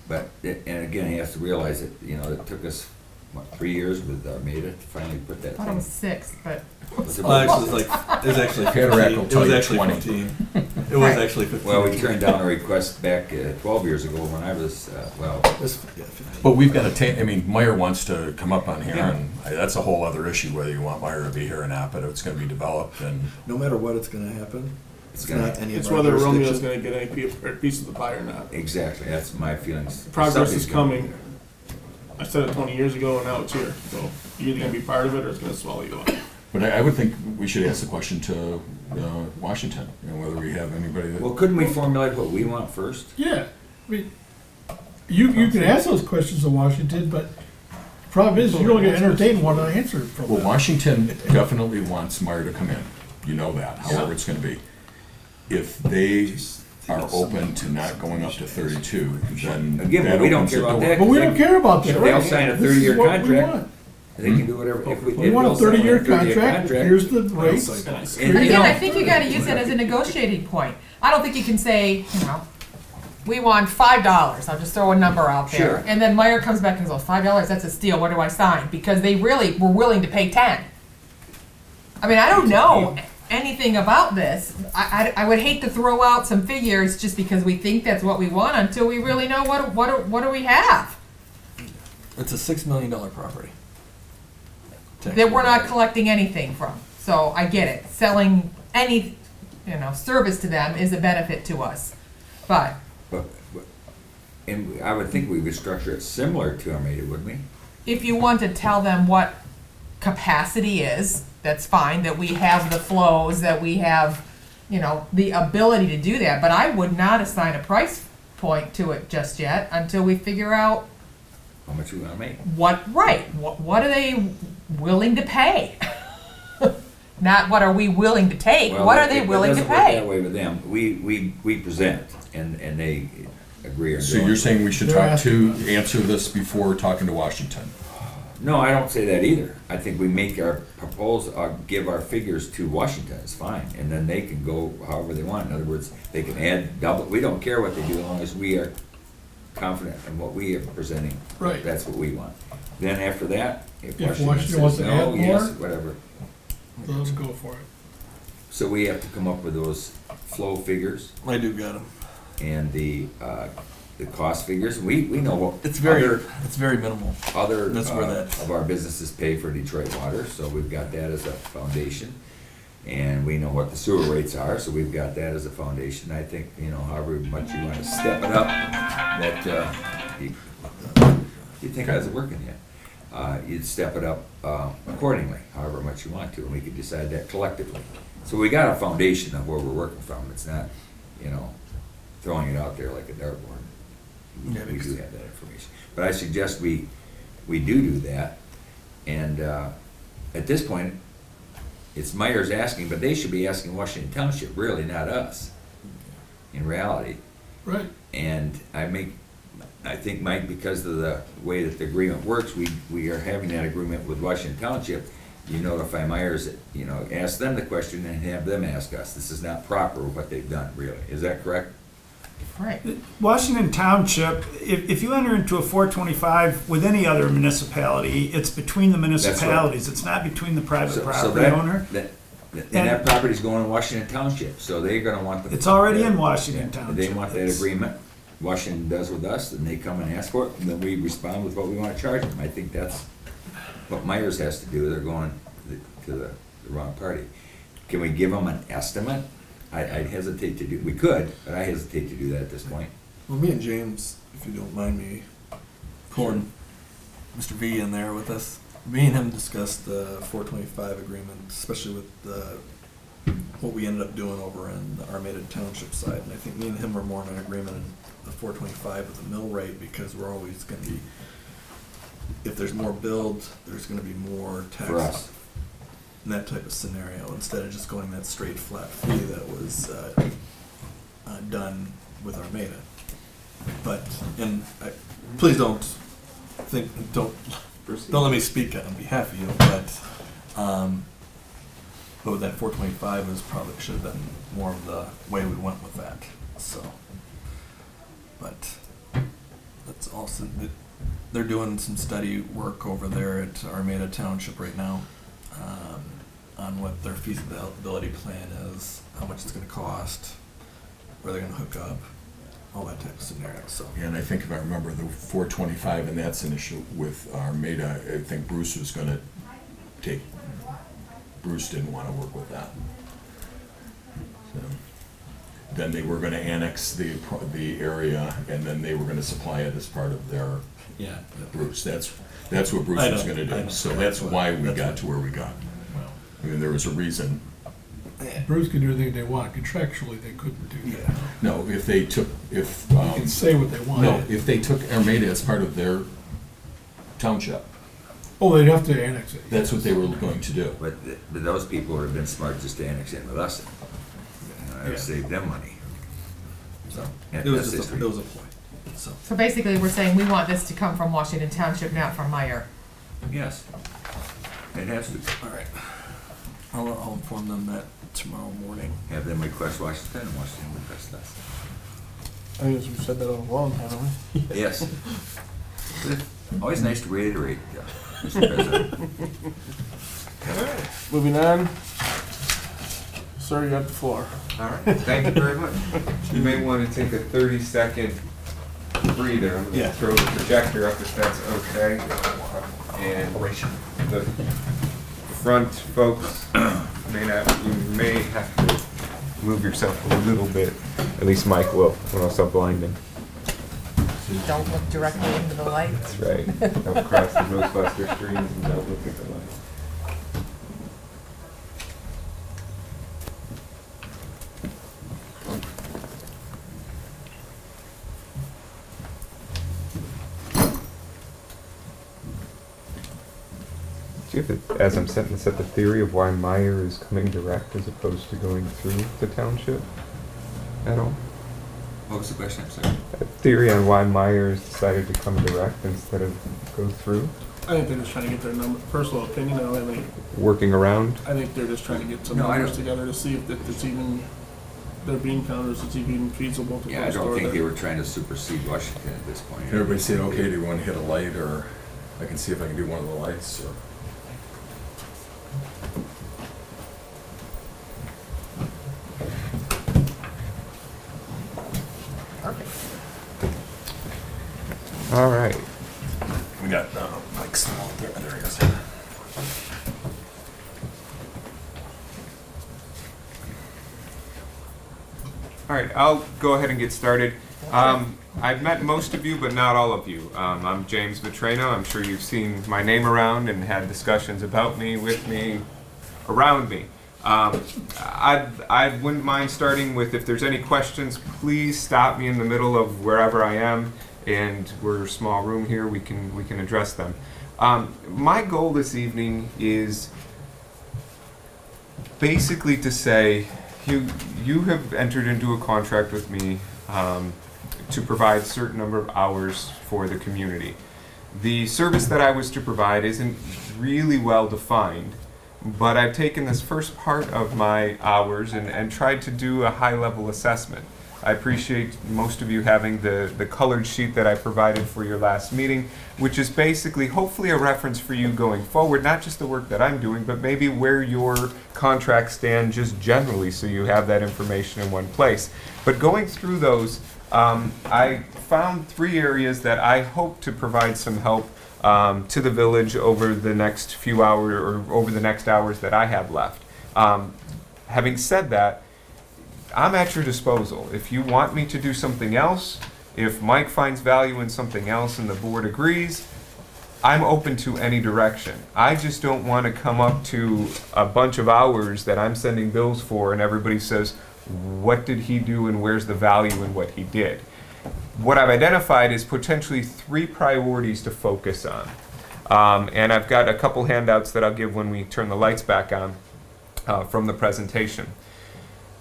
But, and again, he has to realize that, it took us what, 3 years with Armada to finally put I that thought it thing. was 6, but. Was it Well, about- actually, it was actually Cataract will 15. It tell was you actually 20. 15. It was Right. actually 15. Well, we turned down a request back 12 years ago when I was, well, It was- yeah, 15. But we've got to I mean, Meyer wants to come up on here, Yeah. and that's a whole other issue, whether you want Meyer to be here or not, but it's gonna be developed, and No matter what, it's gonna happen. It's It's gonna- not any It's of our whether Romeo's jurisdiction. gonna get any piece of the pie or not. exactly, that's my feelings. Progress Something's is gonna be coming. there. I said it 20 years ago and now it's here. So you're either gonna be part of it or it's gonna swallow you up. but I would think we should ask the question to Washington, whether we have anybody that. Well, couldn't we formulate what we want first? Yeah, I mean, you can ask those questions in Washington, but problem is, you don't get entertained one answer from Well, them. Washington definitely wants Meyer to come in. You know that, however it's gonna be. If they are open to not going up to 32, then Again, that we don't opens the care about door. that. But we don't care about that, They'll right? sign a This is 30-year what we contract. want. They can do whatever, if we. We if want a they'll sign 30-year 30-year contract, here's the rates. And, Again, I think you gotta use it as a negotiating point. I don't think you can say, we want $5, I'll just throw a number out there. Sure. And then Meyer comes back and goes, $5, that's a steal, what do I sign? Because they really were willing to pay 10. I mean, I don't know anything about this. I would hate to throw out some figures just because we think that's what we want until we really know what do we have It's a $6 million property. that we're not collecting anything from. So I get it. Selling any, service to them is a benefit to us. But but, and I would think we would structure it similar to Armada, wouldn't we? if you want to tell them what capacity is, that's fine, that we have the flows, that we have, the ability to do that. But I would not assign a price point to it just yet until we figure out How much we wanna make. what are they willing to pay? Not what are we willing to take, Well, what are it- they it willing to doesn't work that pay? way with them. We present and they agree or So don't. you're saying we should They're talk to, answer this before talking to Washington? No, I don't say that either. I think we make our proposal, give our figures to Washington, it's fine, and then they can go however they want. In other words, they can add double, we don't care what they do as long as we are confident in what we are presenting. Right. That's what we want. Then after that, if If Washington Washington wants says to no, add yes, more? whatever. Let's go for it. So we have to come up with those flow figures I do got them. and the cost figures. We know what It's very other minimal. other That's where that- of our businesses pay for Detroit Water, so we've got that as a foundation. And we know what the sewer rates are, so we've got that as a foundation. I think, however much you want to step it up, that, you think how's it working yet? You'd step it up accordingly, however much you want to, and we could decide that collectively. So we got a foundation of where we're working from. It's not, throwing it out there like a dartboard. Yeah, We because- do have that information. But I suggest we do that. And at this point, it's Myers asking, but they should be asking Washington Township, really, not us, in reality. Right. And I think, Mike, because of the way that the agreement works, we are having that agreement with Washington Township. You notify Myers, ask them the question and have them ask us. This is not proper what they've done, really. Is that correct? Right. Washington Township, if you enter into a 425 with any other municipality, it's between the municipalities. It's not between the private property owner. And that property's going to Washington Township, so they're gonna want the. It's already in Washington Yeah, Township. They want that It's- agreement. Washington does with us, and they come and ask for it, and then we respond with what we wanna charge them. I think that's what Myers has to do. They're going to the wrong party. Can we give them an estimate? I hesitate to do, we could, but I hesitate to do that at this point. Well, me and James, if you don't mind me pulling Mr. V in there with us, me and him discussed the 425 agreement, especially with what we ended up doing over in the Armada Township side. And I think me and him were more in an agreement in the 425 with the mill rate, because we're always going to be, if there's more build, there's going to be more tax. For us. In that type of scenario, instead of just going that straight flat fee that was done with Armada. But, and please don't let me speak on behalf of you, but with that 425 was probably, should have been more of the way we went with that, so. But, that's also, they're doing some study work over there at Armada Township right now, on what their feasibility plan is, how much it's gonna cost, where they're gonna hook up, all that type of scenario, so. Yeah, and I think if I remember the 425, and that's an issue with Armada, I think Bruce was gonna take, Bruce didn't wanna work with that. So, then they were gonna annex the area, and then they were gonna supply it as part of their Yeah. Bruce. That's what Bruce I was know, gonna I do. know. So that's why we That's got what- to where we got. I mean, there was a reason. Bruce can do anything they want, contractually, they couldn't do that. Yeah. No, if they took, if, They can say what they want. no, if they took Armada as part of their township, Oh, they'd have to annex it. that's what they were going to do. But those people would have been smart just to annex in with us. You know, it would Yeah. save them money. So, yeah, It was that's just, history. it was a ploy, so. So basically, we're saying we want this to come from Washington Township, not from Meyer. Yes. It has to. All right. I'll inform them that tomorrow morning. Have them request Washington and Washington request us. I think we've said that all along, haven't we? Yes. Always nice to reiterate, Mr. President. Moving on. Sir, you have the floor. All right, thank you very much. You may want to take a 30-second breather. I'm going Yeah. to throw the projector up if that's okay. And the front folks you may have to move yourself a little bit. At least Mike will, or else I'll blind him. Don't look directly into the light. That's right. Don't cross the Ghostbuster streams and don't look at the light. Do you have, as I'm setting this up, a theory of why Meyer is coming direct as opposed to going through the township at all? What was the question? I'm sorry. A theory on why Meyer has decided to come direct instead of go through? I think they're just trying to get their personal opinion. I don't have any. Working around? I think they're just trying to get some No, I numbers don't- together to see if it's even, their bean counters, it's even feasible to Yeah, I put a don't store think they there. were trying to supersede Washington at this point. Everybody said, okay, do you want to hit a light, or I can see if I can do one of the lights, or. All right. We got Mike Small there. There he is. All right, I'll go ahead and get started. I've met most of you, but not all of you. I'm James Vitrano. I'm sure you've seen my name around and had discussions about me, with me, around me. I wouldn't mind starting with, if there's any questions, please stop me in the middle of wherever I am, and we're a small room here, we can address them. My goal this evening is basically to say, you have entered into a contract with me to provide a certain number of hours for the community. The service that I was to provide isn't really well defined, but I've taken this first part of my hours and tried to do a high-level assessment. I appreciate most of you having the colored sheet that I provided for your last meeting, which is basically hopefully a reference for you going forward, not just the work that I'm doing, but maybe where your contracts stand just generally, so you have that information in one place. But going through those, I found 3 areas that I hope to provide some help to the village over the next few hours, or over the next hours that I have left. Having said that, I'm at your disposal. If you want me to do something else, if Mike finds value in something else and the board agrees, I'm open to any direction. I just don't want to come up to a bunch of hours that I'm sending bills for and everybody says, what did he do and where's the value in what he did? What I've identified is potentially 3 priorities to focus on. And I've got a couple handouts that I'll give when we turn the lights back on from the presentation.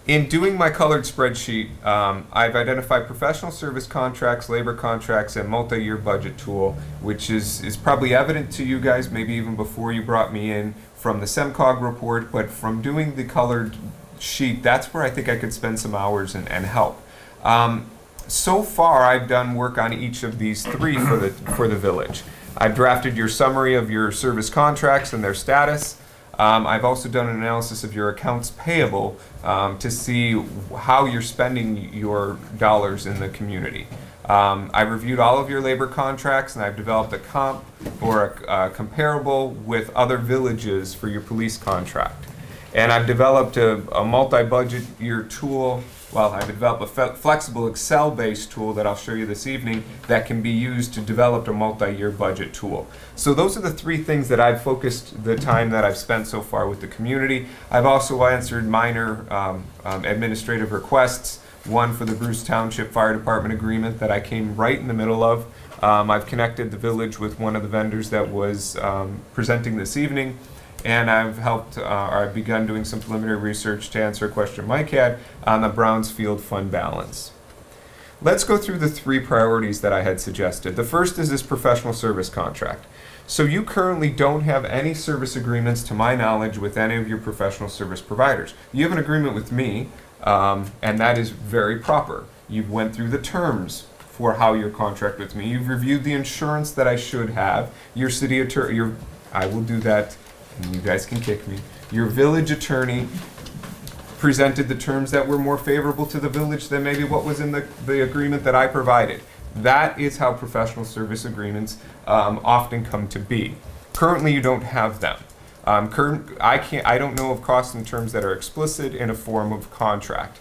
In doing my colored spreadsheet, I've identified professional service contracts, labor contracts, and multi-year budget tool, which is probably evident to you guys, maybe even before you brought me in from the SEMCOG report, but from doing the colored sheet, that's where I think I could spend some hours and help. So far, I've done work on each of these three for the village. I've drafted your summary of your service contracts and their status. I've also done an analysis of your accounts payable to see how you're spending your dollars in the community. I've reviewed all of your labor contracts, and I've developed a comp or a comparable with other villages for your police contract. And I've developed a multi-budget year tool. Well, I've developed a flexible Excel-based tool that I'll show you this evening that can be used to develop a multi-year budget tool. So those are the three things that I've focused the time that I've spent so far with the community. I've also answered minor administrative requests, one for the Bruce Township Fire Department agreement that I came right in the middle of. I've connected the village with one of the vendors that was presenting this evening. And I've helped, or I've begun doing some preliminary research to answer a question Mike had on the Brownsfield fund balance. Let's go through the three priorities that I had suggested. The first is this professional service contract. So you currently don't have any service agreements, to my knowledge, with any of your professional service providers. You have an agreement with me, and that is very proper. You've went through the terms for how your contract with me. You've reviewed the insurance that I should have. Your city attorney, I will do that. And you guys can kick me. Your village attorney presented the terms that were more favorable to the village than maybe what was in the agreement that I provided. That is how professional service agreements often come to be. Currently, you don't have them. I don't know of costs and terms that are explicit in a form of contract.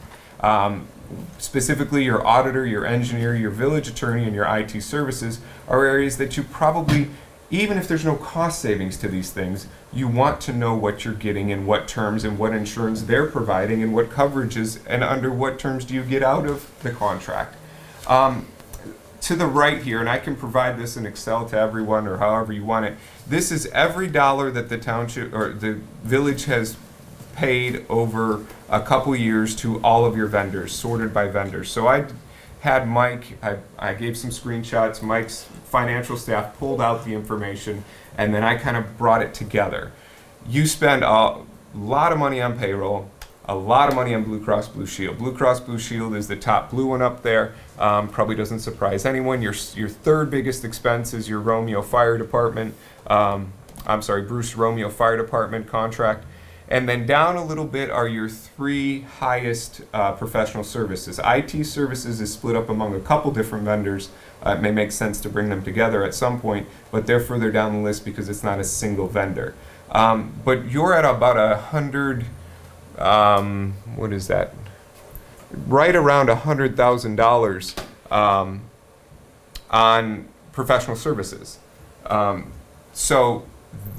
Specifically, your auditor, your engineer, your village attorney, and your IT services are areas that you probably, even if there's no cost savings to these things, you want to know what you're getting and what terms and what insurance they're providing and what coverages and under what terms do you get out of the contract. To the right here, and I can provide this in Excel to everyone or however you want it, this is every dollar that the township or the village has paid over a couple years to all of your vendors, sorted by vendors. So I had Mike, I gave some screenshots, Mike's financial staff pulled out the information, and then I kind of brought it together. You spend a lot of money on payroll, a lot of money on Blue Cross Blue Shield. Blue Cross Blue Shield is the top blue one up there. Probably doesn't surprise anyone. Your third biggest expense is your Romeo Fire Department, Bruce Romeo Fire Department contract. And then down a little bit are your three highest professional services. IT services is split up among a couple different vendors. It may make sense to bring them together at some point, but they're further down the list because it's not a single vendor. But you're at about 100, what is that? Right around $100,000 on professional services. So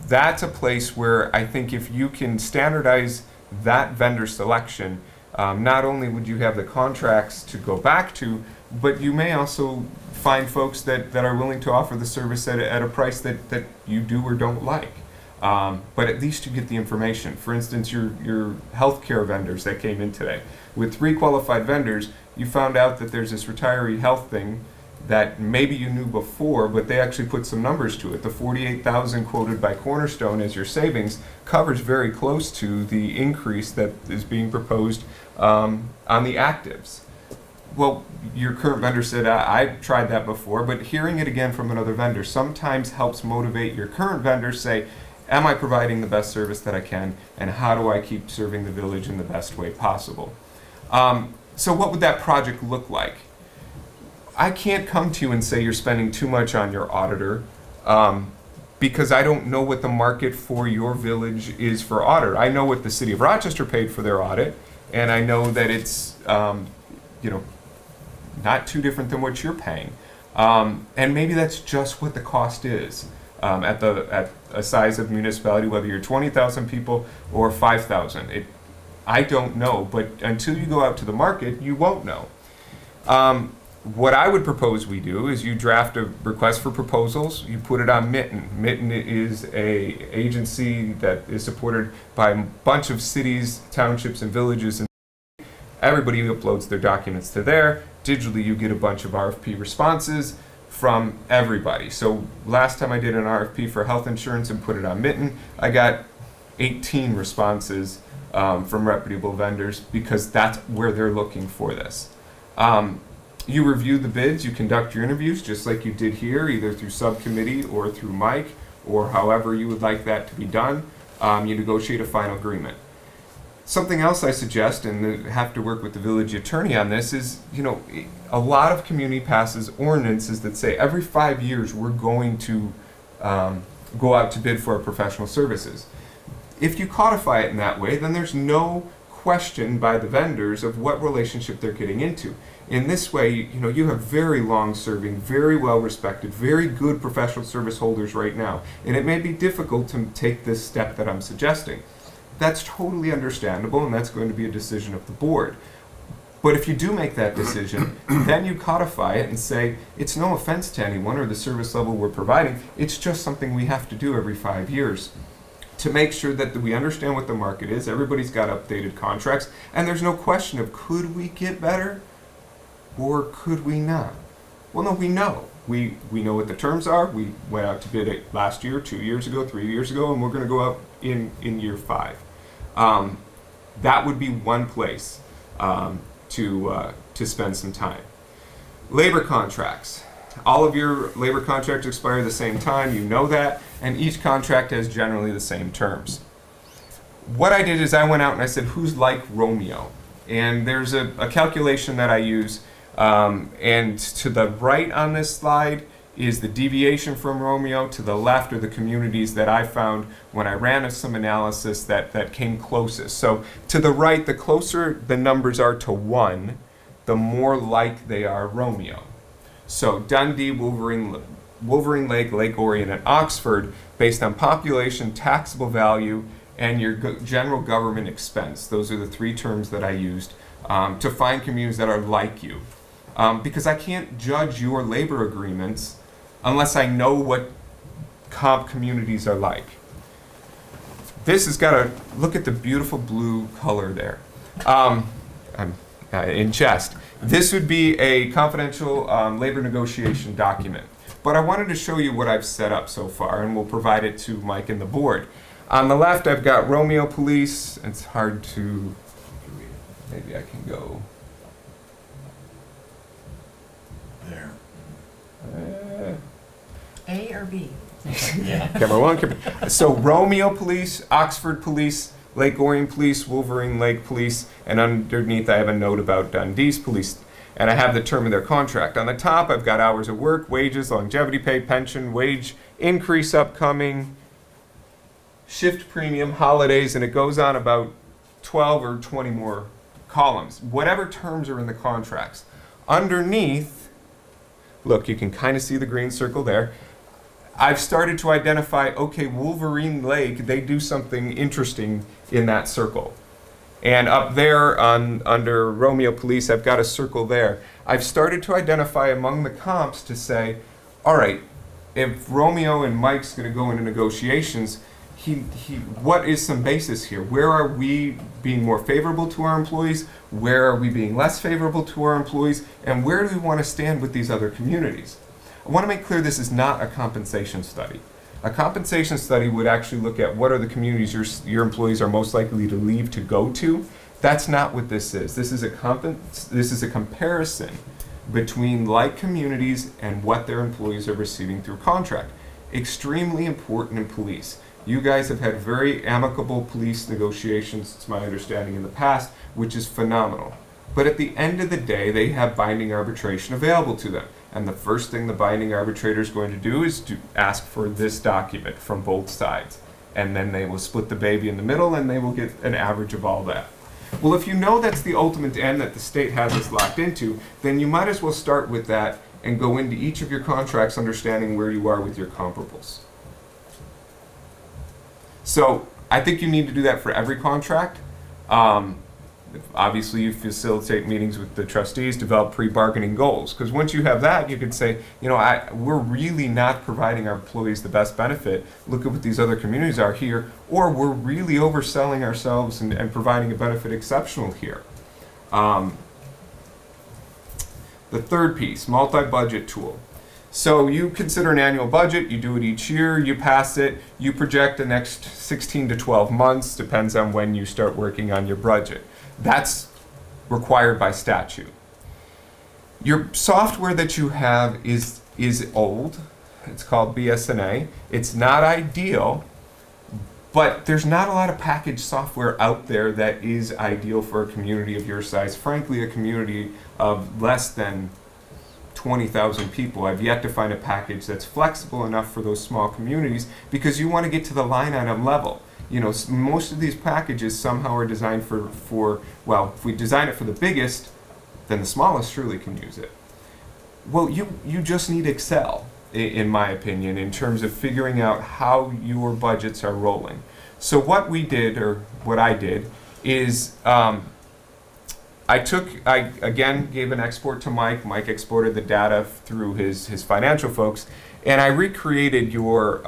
that's a place where I think if you can standardize that vendor selection, not only would you have the contracts to go back to, but you may also find folks that are willing to offer the service at a price that you do or don't like. But at least you get the information. For instance, your healthcare vendors that came in today. With 3 qualified vendors, you found out that there's this retiree health thing that maybe you knew before, but they actually put some numbers to it. The $48,000 quoted by Cornerstone as your savings covers very close to the increase that is being proposed on the actives. Well, your current vendor said, I've tried that before, but hearing it again from another vendor sometimes helps motivate your current vendor, say, am I providing the best service that I can, and how do I keep serving the village in the best way possible? So what would that project look like? I can't come to you and say you're spending too much on your auditor because I don't know what the market for your village is for auditor. I know what the city of Rochester paid for their audit, and I know that it's not too different than what you're paying. And maybe that's just what the cost is at a size of municipality, whether you're 20,000 people or 5,000. I don't know, but until you go out to the market, you won't know. What I would propose we do is you draft a request for proposals, you put it on Mitten. Mitten is a agency that is supported by a bunch of cities, townships, and villages. And everybody uploads their documents to there. Digitally, you get a bunch of RFP responses from everybody. So last time I did an RFP for health insurance and put it on Mitten, I got 18 responses from reputable vendors because that's where they're looking for this. You review the bids, you conduct your interviews just like you did here, either through subcommittee or through Mike, or however you would like that to be done. You negotiate a final agreement. Something else I suggest, and have to work with the village attorney on this, is, a lot of community passes ordinances that say every 5 years we're going to go out to bid for our professional services. If you codify it in that way, then there's no question by the vendors of what relationship they're getting into. In this way, you have very long-serving, very well-respected, very good professional service holders right now, and it may be difficult to take this step that I'm suggesting. That's totally understandable, and that's going to be a decision of the board. But if you do make that decision, then you codify it and say, it's no offense to anyone or the service level we're providing, it's just something we have to do every 5 years to make sure that we understand what the market is, everybody's got updated contracts, and there's no question of could we get better or could we not? Well, no, we know. We know what the terms are. We went out to bid it last year, 2 years ago, 3 years ago, and we're going to go out in year 5. That would be one place to spend some time. Labor contracts. All of your labor contracts expire at the same time, you know that, and each contract has generally the same terms. What I did is I went out and I said, who's like Romeo? And there's a calculation that I use, and to the right on this slide is the deviation from Romeo. To the left are the communities that I found when I ran some analysis that came closest. So to the right, the closer the numbers are to 1, the more like they are Romeo. So Dundee, Wolverine Lake, Lake Orion, and Oxford, based on population, taxable value, and your general government expense. Those are the 3 terms that I used to find communities that are like you. Because I can't judge your labor agreements unless I know what comp communities are like. This has got look at the beautiful blue color there. I'm in chest. This would be a confidential labor negotiation document. But I wanted to show you what I've set up so far, and we'll provide it to Mike and the board. On the left, I've got Romeo Police. It's hard to, maybe I can go There. A or B? Camera 1, camera. So Romeo Police, Oxford Police, Lake Orion Police, Wolverine Lake Police, and underneath I have a note about Dundee's Police. And I have the term of their contract. On the top, I've got hours of work, wages, longevity pay, pension, wage increase upcoming, shift premium, holidays, and it goes on about 12 or 20 more columns. Whatever terms are in the contracts. Underneath, look, you can kind of see the green circle there. I've started to identify, okay, Wolverine Lake, they do something interesting in that circle. And up there under Romeo Police, I've got a circle there. I've started to identify among the comps to say, all right, if Romeo and Mike's going to go into negotiations, what is some basis here? Where are we being more favorable to our employees? Where are we being less favorable to our employees? And where do we want to stand with these other communities? I want to make clear this is not a compensation study. A compensation study would actually look at what are the communities your employees are most likely to leave to go to. That's not what this is. This is a comparison between like communities and what their employees are receiving through contract. Extremely important in police. You guys have had very amicable police negotiations, it's my understanding, in the past, which is phenomenal. But at the end of the day, they have binding arbitration available to them. And the first thing the binding arbitrator is going to do is to ask for this document from both sides. And then they will split the baby in the middle and they will get an average of all that. Well, if you know that's the ultimate end that the state has us locked into, then you might as well start with that and go into each of your contracts understanding where you are with your comparables. So I think you need to do that for every contract. Obviously, you facilitate meetings with the trustees, develop pre-bargaining goals. Because once you have that, you can say, we're really not providing our employees the best benefit. Look at what these other communities are here. Or we're really overselling ourselves and providing a benefit exceptional here. The third piece, multi-budget tool. So you consider an annual budget, you do it each year, you pass it, you project the next 16 to 12 months, depends on when you start working on your budget. That's required by statute. Your software that you have is old. It's called BSNA. It's not ideal, but there's not a lot of packaged software out there that is ideal for a community of your size. Frankly, a community of less than 20,000 people. I've yet to find a package that's flexible enough for those small communities, because you want to get to the line item level. You know, most of these packages somehow are designed for well, if we design it for the biggest, then the smallest surely can use it. Well, you just need Excel, in my opinion, in terms of figuring out how your budgets are rolling. So what we did, or what I did, is I again gave an export to Mike. Mike exported the data through his financial folks, and I recreated your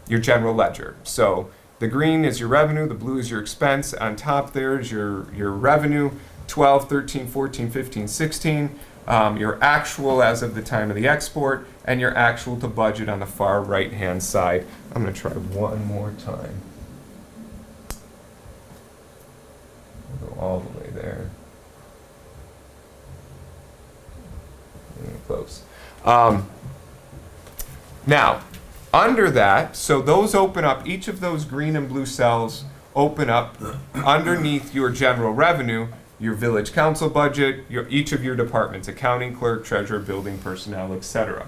general ledger. So the green is your revenue, the blue is your expense. On top there is your revenue, 12, 13, 14, 15, 16. Your actual as of the time of the export, and your actual to budget on the far right hand side. I'm going to try one more time. We'll go all the way there. Close. Now, under that, so those open up, each of those green and blue cells open up underneath your general revenue, your village council budget, each of your departments, accounting, clerk, treasurer, building, personnel, etc.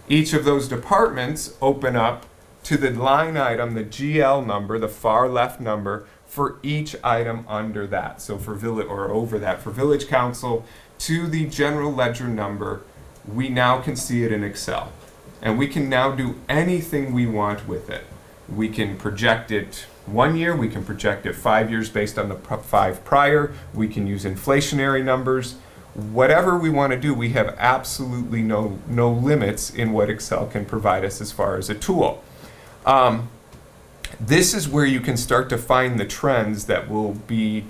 Each of those departments open up to the line item, the GL number, the far left number, for each item under that. So for village, or over that, for village council, to the general ledger number, we now can see it in Excel. And we can now do anything we want with it. We can project it 1 year, we can project it 5 years based on the 5 prior, we can use inflationary numbers. Whatever we want to do, we have absolutely no limits in what Excel can provide us as far as a tool. This is where you can start to find the trends that will be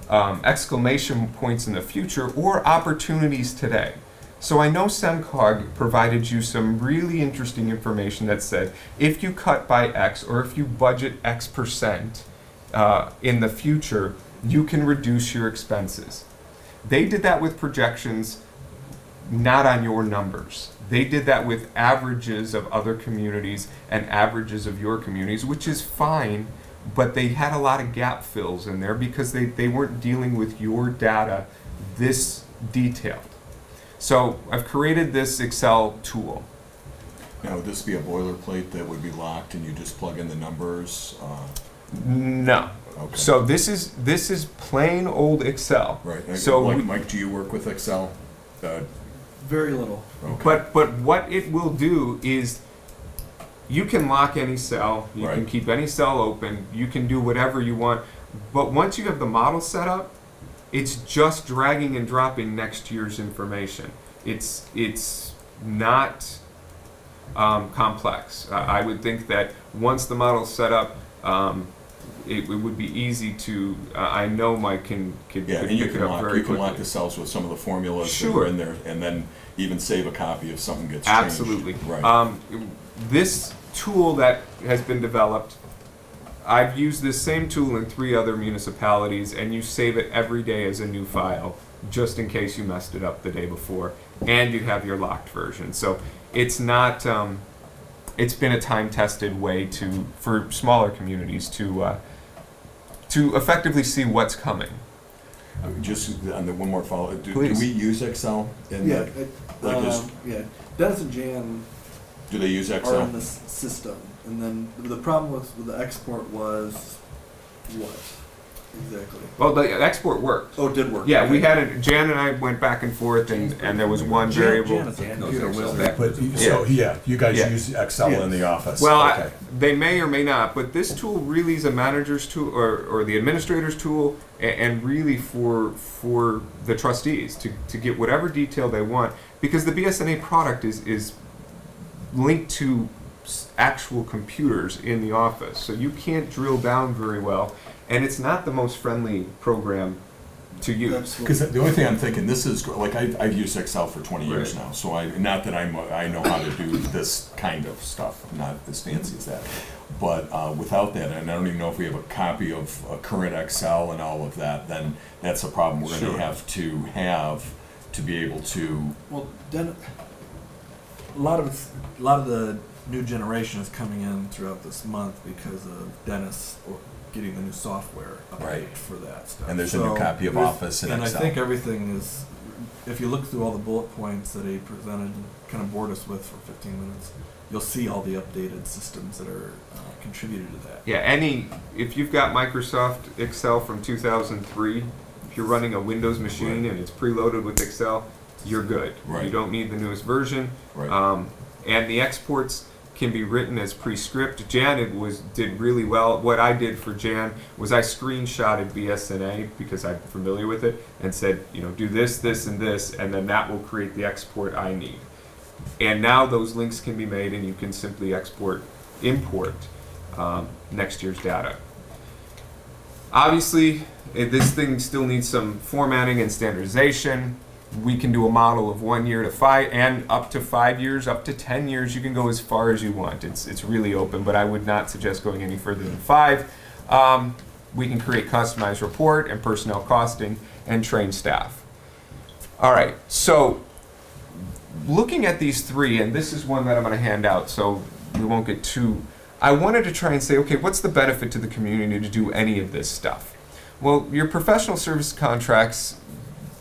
exclamation points in the future, or opportunities today. So I know SEMCOG provided you some really interesting information that said, if you cut by X, or if you budget X% in the future, you can reduce your expenses. They did that with projections, not on your numbers. They did that with averages of other communities and averages of your communities, which is fine, but they had a lot of gap fills in there because they weren't dealing with your data this detailed. So I've created this Excel tool. Now, would this be a boilerplate that would be locked and you just plug in the numbers? No. Okay. So this is plain old Excel. Right. So Mike, do you work with Excel? Very little. Okay. But what it will do is, you can lock any cell, you can keep any cell open, you can do whatever you want. But once you have the model set up, it's just dragging and dropping next year's information. It's not complex. I would think that once the model's set up, it would be easy to. I know Mike can pick it up very quickly. You can lock the cells with some of the formulas that are in there, and then even save a copy if something gets changed. Absolutely. Right. This tool that has been developed, I've used this same tool in 3 other municipalities, and you save it every day as a new file, just in case you messed it up the day before, and you have your locked version. So it's not, it's been a time-tested way for smaller communities to effectively see what's coming. Just on the one more follow, do Please. we use Excel? Yeah, Dennis and Jan do they use are Excel? in this system, and then the problem with the export was what exactly? Well, the export worked. Oh, it did work. Yeah, okay. we had it. Jan and I went back and forth, and there was one variable. Jan is a computer wizard. But so you guys use Excel in the office. Well, okay. they may or may not, but this tool really is a manager's tool or the administrator's tool, and really for the trustees to get whatever detail they want, because the BSNA product is linked to actual computers in the office, so you can't drill down very well, and it's not the most friendly program to use. Because the only thing I'm thinking, this is like I've used Excel for 20 years now, so not that I know how to do this kind of stuff, not as fancy as that. But without that, and I don't even know if we have a copy of current Excel and all of that, then that's a problem. We're going to have to be able to, Well, a lot of the new generation is coming in throughout this month because of Dennis getting the new software update Right. for that stuff. and there's a new copy of there's- Office and and Excel. I think everything is, if you look through all the bullet points that he presented, kind of bored us with for 15 minutes, you'll see all the updated systems that are contributed to that. Yeah, if you've got Microsoft Excel from 2003, if you're running a Windows machine and it's preloaded with Excel, you're good. Right. You don't need the newest version. Right. And the exports can be written as pre-script. Jan did really well. What I did for Jan was I screenshotted BSNA because I'm familiar with it and said, do this, this, and this, and then that will create the export I need. And now those links can be made and you can simply import next year's data. Obviously, this thing still needs some formatting and standardization. We can do a model of 1 year to 5 and up to 5 years, up to 10 years. You can go as far as you want. It's really open, but I would not suggest going any further than 5. We can create customized report and personnel costing and train staff. All right, so looking at these 3, and this is one that I'm going to hand out, so we won't get too. I wanted to try and say, okay, what's the benefit to the community to do any of this stuff? Well, your professional service contracts,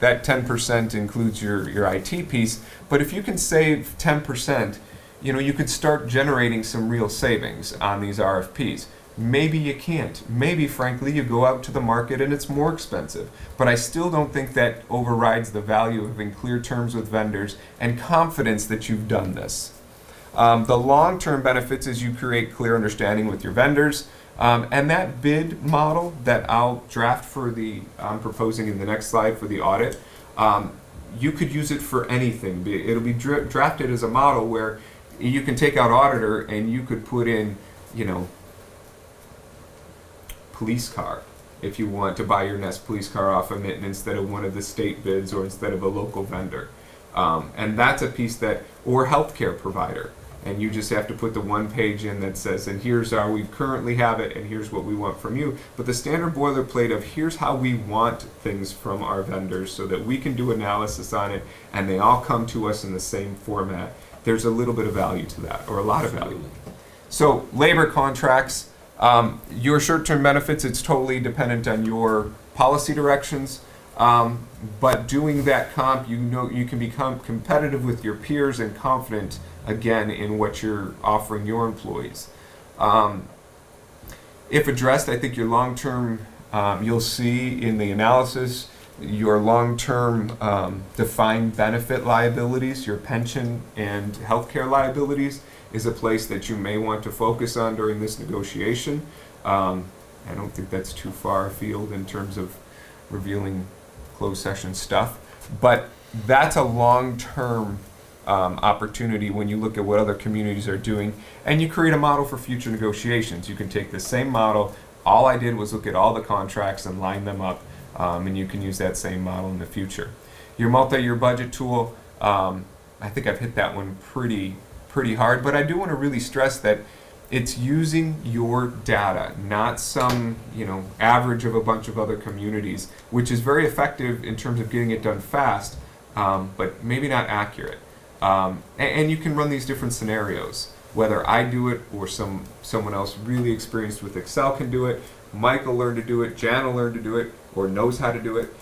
that 10% includes your IT piece, but if you can save 10%, you could start generating some real savings on these RFPs. Maybe you can't. Maybe, frankly, you go out to the market and it's more expensive. But I still don't think that overrides the value of having clear terms with vendors and confidence that you've done this. The long-term benefits is you create clear understanding with your vendors. And that bid model that I'll draft I'm proposing in the next slide for the audit, you could use it for anything. It'll be drafted as a model where you can take out auditor and you could put in, police car if you want to buy your Nest police car off of Mitten instead of one of the state bids or instead of a local vendor. And that's a piece or healthcare provider. And you just have to put the one page in that says, and here's how we currently have it, and here's what we want from you. But the standard boilerplate of here's how we want things from our vendors so that we can do analysis on it, and they all come to us in the same format. There's a little bit of value to that, or a lot of value. So labor contracts, your short-term benefits, it's totally dependent on your policy directions. But doing that comp, you can become competitive with your peers and confident again in what you're offering your employees. If addressed, I think your long-term, you'll see in the analysis, your long-term defined benefit liabilities, your pension and healthcare liabilities is a place that you may want to focus on during this negotiation. I don't think that's too far afield in terms of revealing closed session stuff, but that's a long-term opportunity when you look at what other communities are doing, and you create a model for future negotiations. You can take the same model. All I did was look at all the contracts and line them up, and you can use that same model in the future. Your multi-year budget tool, I think I've hit that one pretty hard, but I do want to really stress that it's using your data, not some average of a bunch of other communities, which is very effective in terms of getting it done fast, but maybe not accurate. And you can run these different scenarios, whether I do it or someone else really experienced with Excel can do it. Mike will learn to do it, Jan will learn to do it, or knows how to do it.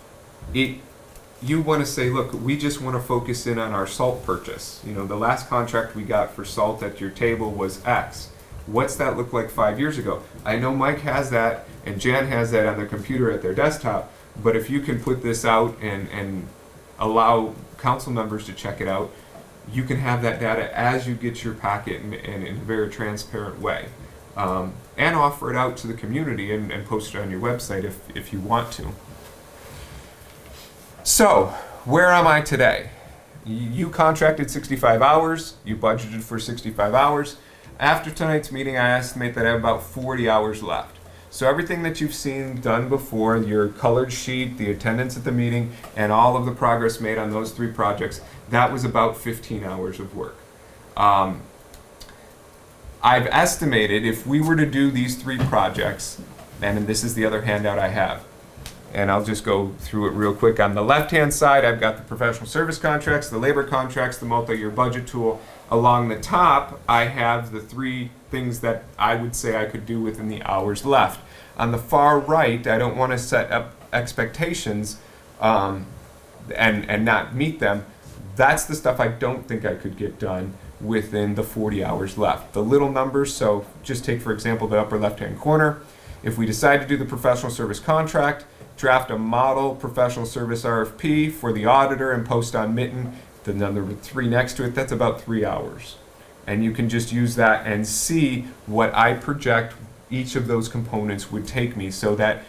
You want to say, look, we just want to focus in on our salt purchase. The last contract we got for salt at your table was X. What's that look like 5 years ago? I know Mike has that and Jan has that on their computer at their desktop, but if you can put this out and allow council members to check it out, you can have that data as you get your packet in a very transparent way. And offer it out to the community and post it on your website if you want to. So, where am I today? You contracted 65 hours, you budgeted for 65 hours. After tonight's meeting, I estimate that I have about 40 hours left. So everything that you've seen done before, your colored sheet, the attendance at the meeting, and all of the progress made on those 3 projects, that was about 15 hours of work. I've estimated if we were to do these 3 projects, and this is the other handout I have, and I'll just go through it real quick. On the left-hand side, I've got the professional service contracts, the labor contracts, the multi-year budget tool. Along the top, I have the 3 things that I would say I could do within the hours left. On the far right, I don't want to set up expectations and not meet them. That's the stuff I don't think I could get done within the 40 hours left. The little numbers, so just take for example the upper left-hand corner. If we decide to do the professional service contract, draft a model professional service RFP for the auditor and post on Mitten, the number 3 next to it, that's about 3 hours. And you can just use that and see what I project each of those components would take me, so that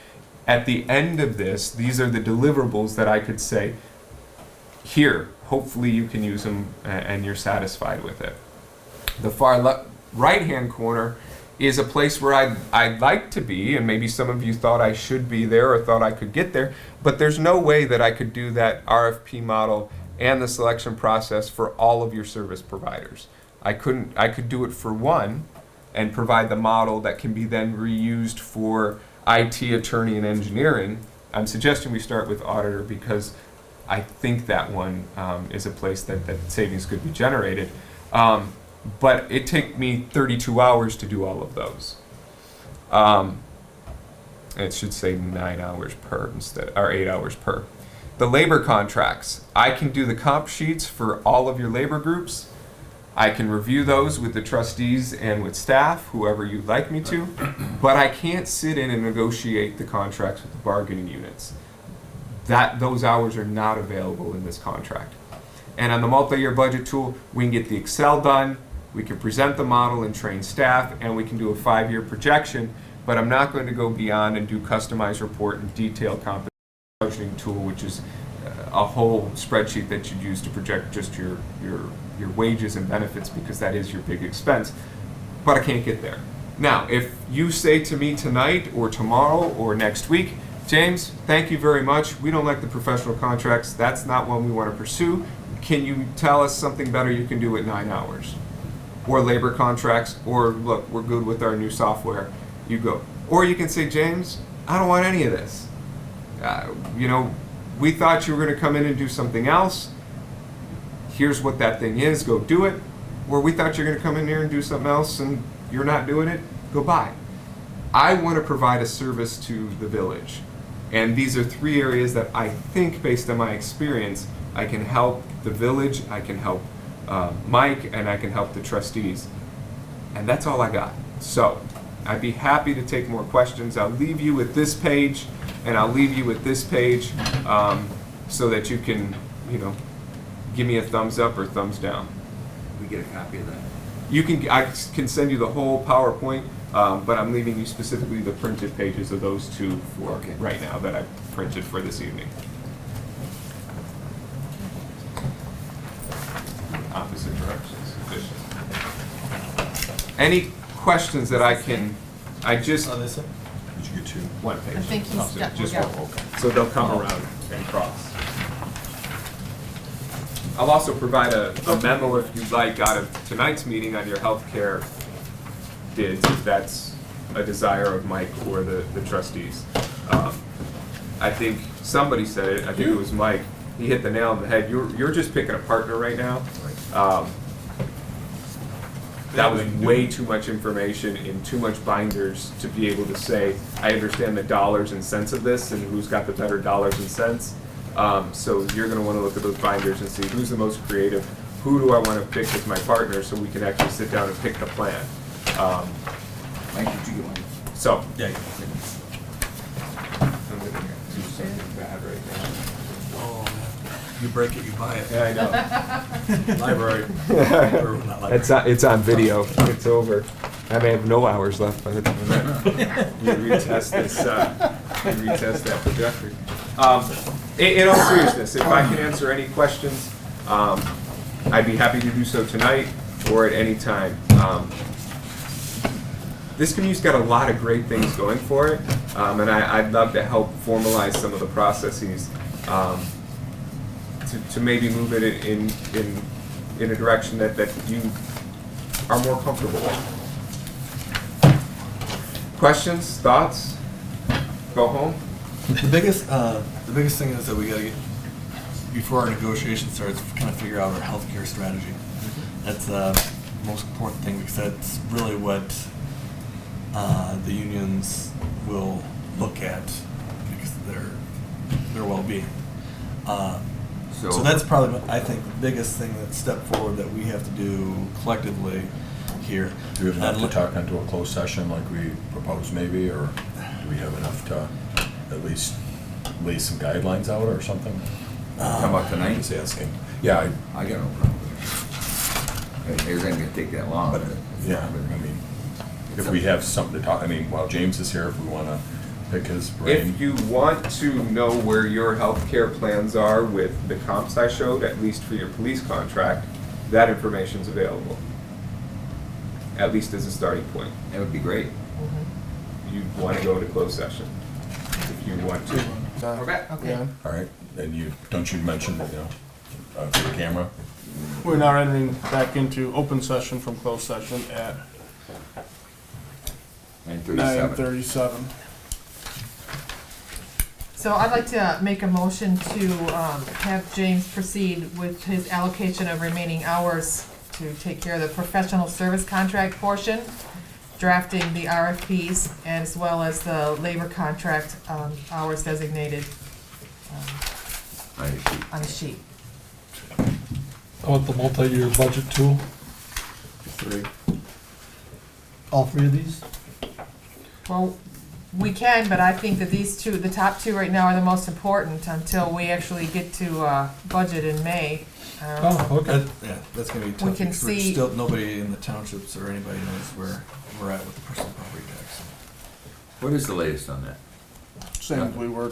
at the end of this, these are the deliverables that I could say, here, hopefully you can use them and you're satisfied with it. The far right-hand corner is a place where I'd like to be, and maybe some of you thought I should be there or thought I could get there, but there's no way that I could do that RFP model and the selection process for all of your service providers. I could do it for one and provide the model that can be then reused for IT, attorney, and engineering. I'm suggesting we start with auditor because I think that one is a place that savings could be generated. But it took me 32 hours to do all of those. It should say 9 hours per instead, or 8 hours per. The labor contracts, I can do the comp sheets for all of your labor groups. I can review those with the trustees and with staff, whoever you'd like me to, but I can't sit in and negotiate the contracts with the bargaining units. Those hours are not available in this contract. And on the multi-year budget tool, we can get the Excel done, we can present the model and train staff, and we can do a 5-year projection, but I'm not going to go beyond and do customized report and detailed budgeting tool, which is a whole spreadsheet that you'd use to project just your wages and benefits, because that is your big expense. But I can't get there. Now, if you say to me tonight or tomorrow or next week, James, thank you very much. We don't like the professional contracts. That's not one we want to pursue. Can you tell us something better you can do at 9 hours? Or labor contracts, or look, we're good with our new software. You go. Or you can say, James, I don't want any of this. We thought you were going to come in and do something else. Here's what that thing is, go do it. Or we thought you were going to come in here and do something else and you're not doing it, go buy. I want to provide a service to the village. And these are 3 areas that I think, based on my experience, I can help the village, I can help Mike, and I can help the trustees. And that's all I got. So I'd be happy to take more questions. I'll leave you with this page, and I'll leave you with this page so that you can, give me a thumbs up or thumbs down. We get a copy of that. I can send you the whole PowerPoint, but I'm leaving you specifically the printed pages of those 2 for right now that I printed for this evening. Opposite directions. Any questions that I can? Did you get 2? One page. I think he's got just one. one. Okay. So they'll come around and cross. I'll also provide a memo if you'd like out of tonight's meeting on your healthcare bids, if that's a desire of Mike or the trustees. I think somebody said it, I think it was Mike, he hit the nail on the head. You're just picking a partner right now. That was way too much information in too much binders to be able to say, I understand the dollars and cents of this and who's got the better dollars and cents. So you're going to want to look at those binders and see who's the most creative, who do I want to pick as my partner, so we can actually sit down and pick the plan. Mike, did you get one? So, Yeah. I'm going to do something bad right now. Oh, you break it, you buy it. Yeah, I know. Library. Or not library. It's on video. It's over. I may have no hours left by the time you retest this. Retest that projector. In all seriousness, if I can answer any questions, I'd be happy to do so tonight or at any time. This community's got a lot of great things going for it, and I'd love to help formalize some of the processes to maybe move it in a direction that you are more comfortable with. Questions, thoughts? Go home? The biggest thing is that we gotta get, before our negotiation starts, kind of figure out our healthcare strategy. That's the most important thing, because that's really what the unions will look at, because their well-being. So that's probably, I think, the biggest thing, that step forward that we have to do collectively here. Do we have enough to talk into a closed session like we proposed maybe, or do we have enough to at least lay some guidelines out or something? How about tonight? Just asking. Yeah, I got no problem with it. It isn't gonna take that long, but yeah, I mean, if we have something to talk, I mean, while James is here, if we want to pick his brain. If you want to know where your healthcare plans are with the comps I showed, at least for your police contract, that information's available. At least as a starting point. that would be great. You want to go into closed session if you want to. Okay. Yeah. All right, and you mention, for the camera? We're now entering back into open session from closed session at 9:37. So I'd like to make a motion to have James proceed with his allocation of remaining hours to take care of the professional service contract portion, drafting the RFPs, as well as the labor contract hours designated on a sheet. I want the multi-year budget too. 3. All 3 of these? Well, we can, but I think that these two, the top two right now, are the most important until we actually get to budget in May. Oh, okay. Yeah, that's gonna be tough. We can because we're see- still, nobody in the townships or anybody knows where we're at with the personal property tax. What is the latest on that? Same as we were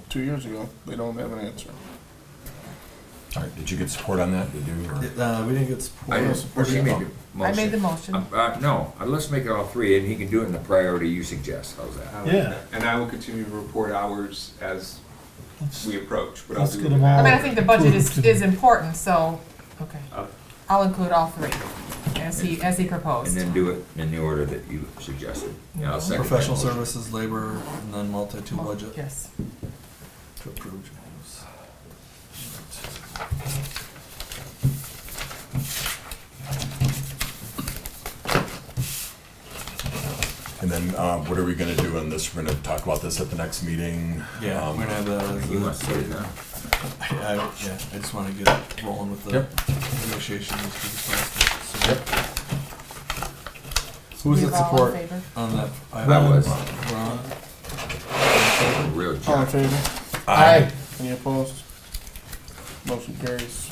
2 years ago. They don't have an answer. All right, did you get support on that? Did you? Or? We didn't get support. I didn't, or she made the I made the motion. motion. No, let's make it all 3, and he can do it in the priority you suggest. How's that? Yeah. And I will continue to report hours as we approach. But I'll Let's do get it. them all. I mean, I think the budget is important, so, okay. Uh, I'll include all 3, as he And proposed. then do it in the order that you suggested. Yeah, I'll second that Professional motion. services, labor, and then multi-tool budget Yes. to approve, James. And then what are we going to do on this? We're going to talk about this at the next meeting. Yeah, we're gonna have the. You must get it done. I just wanna get it rolling with the negotiations as quick as possible. Yep. Who's We the all in support favor? on that? That was- We're on it? Real All in job. favor? Aye. Any opposed? Motion carries.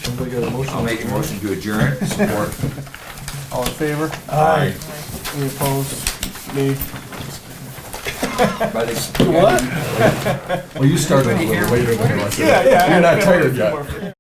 Somebody got a motion? I'll make a motion to adjourn. Support. All in favor? Aye. Any opposed? Nay. By the- What? Well, you started a little later than I said. Yeah, You're not tired yet.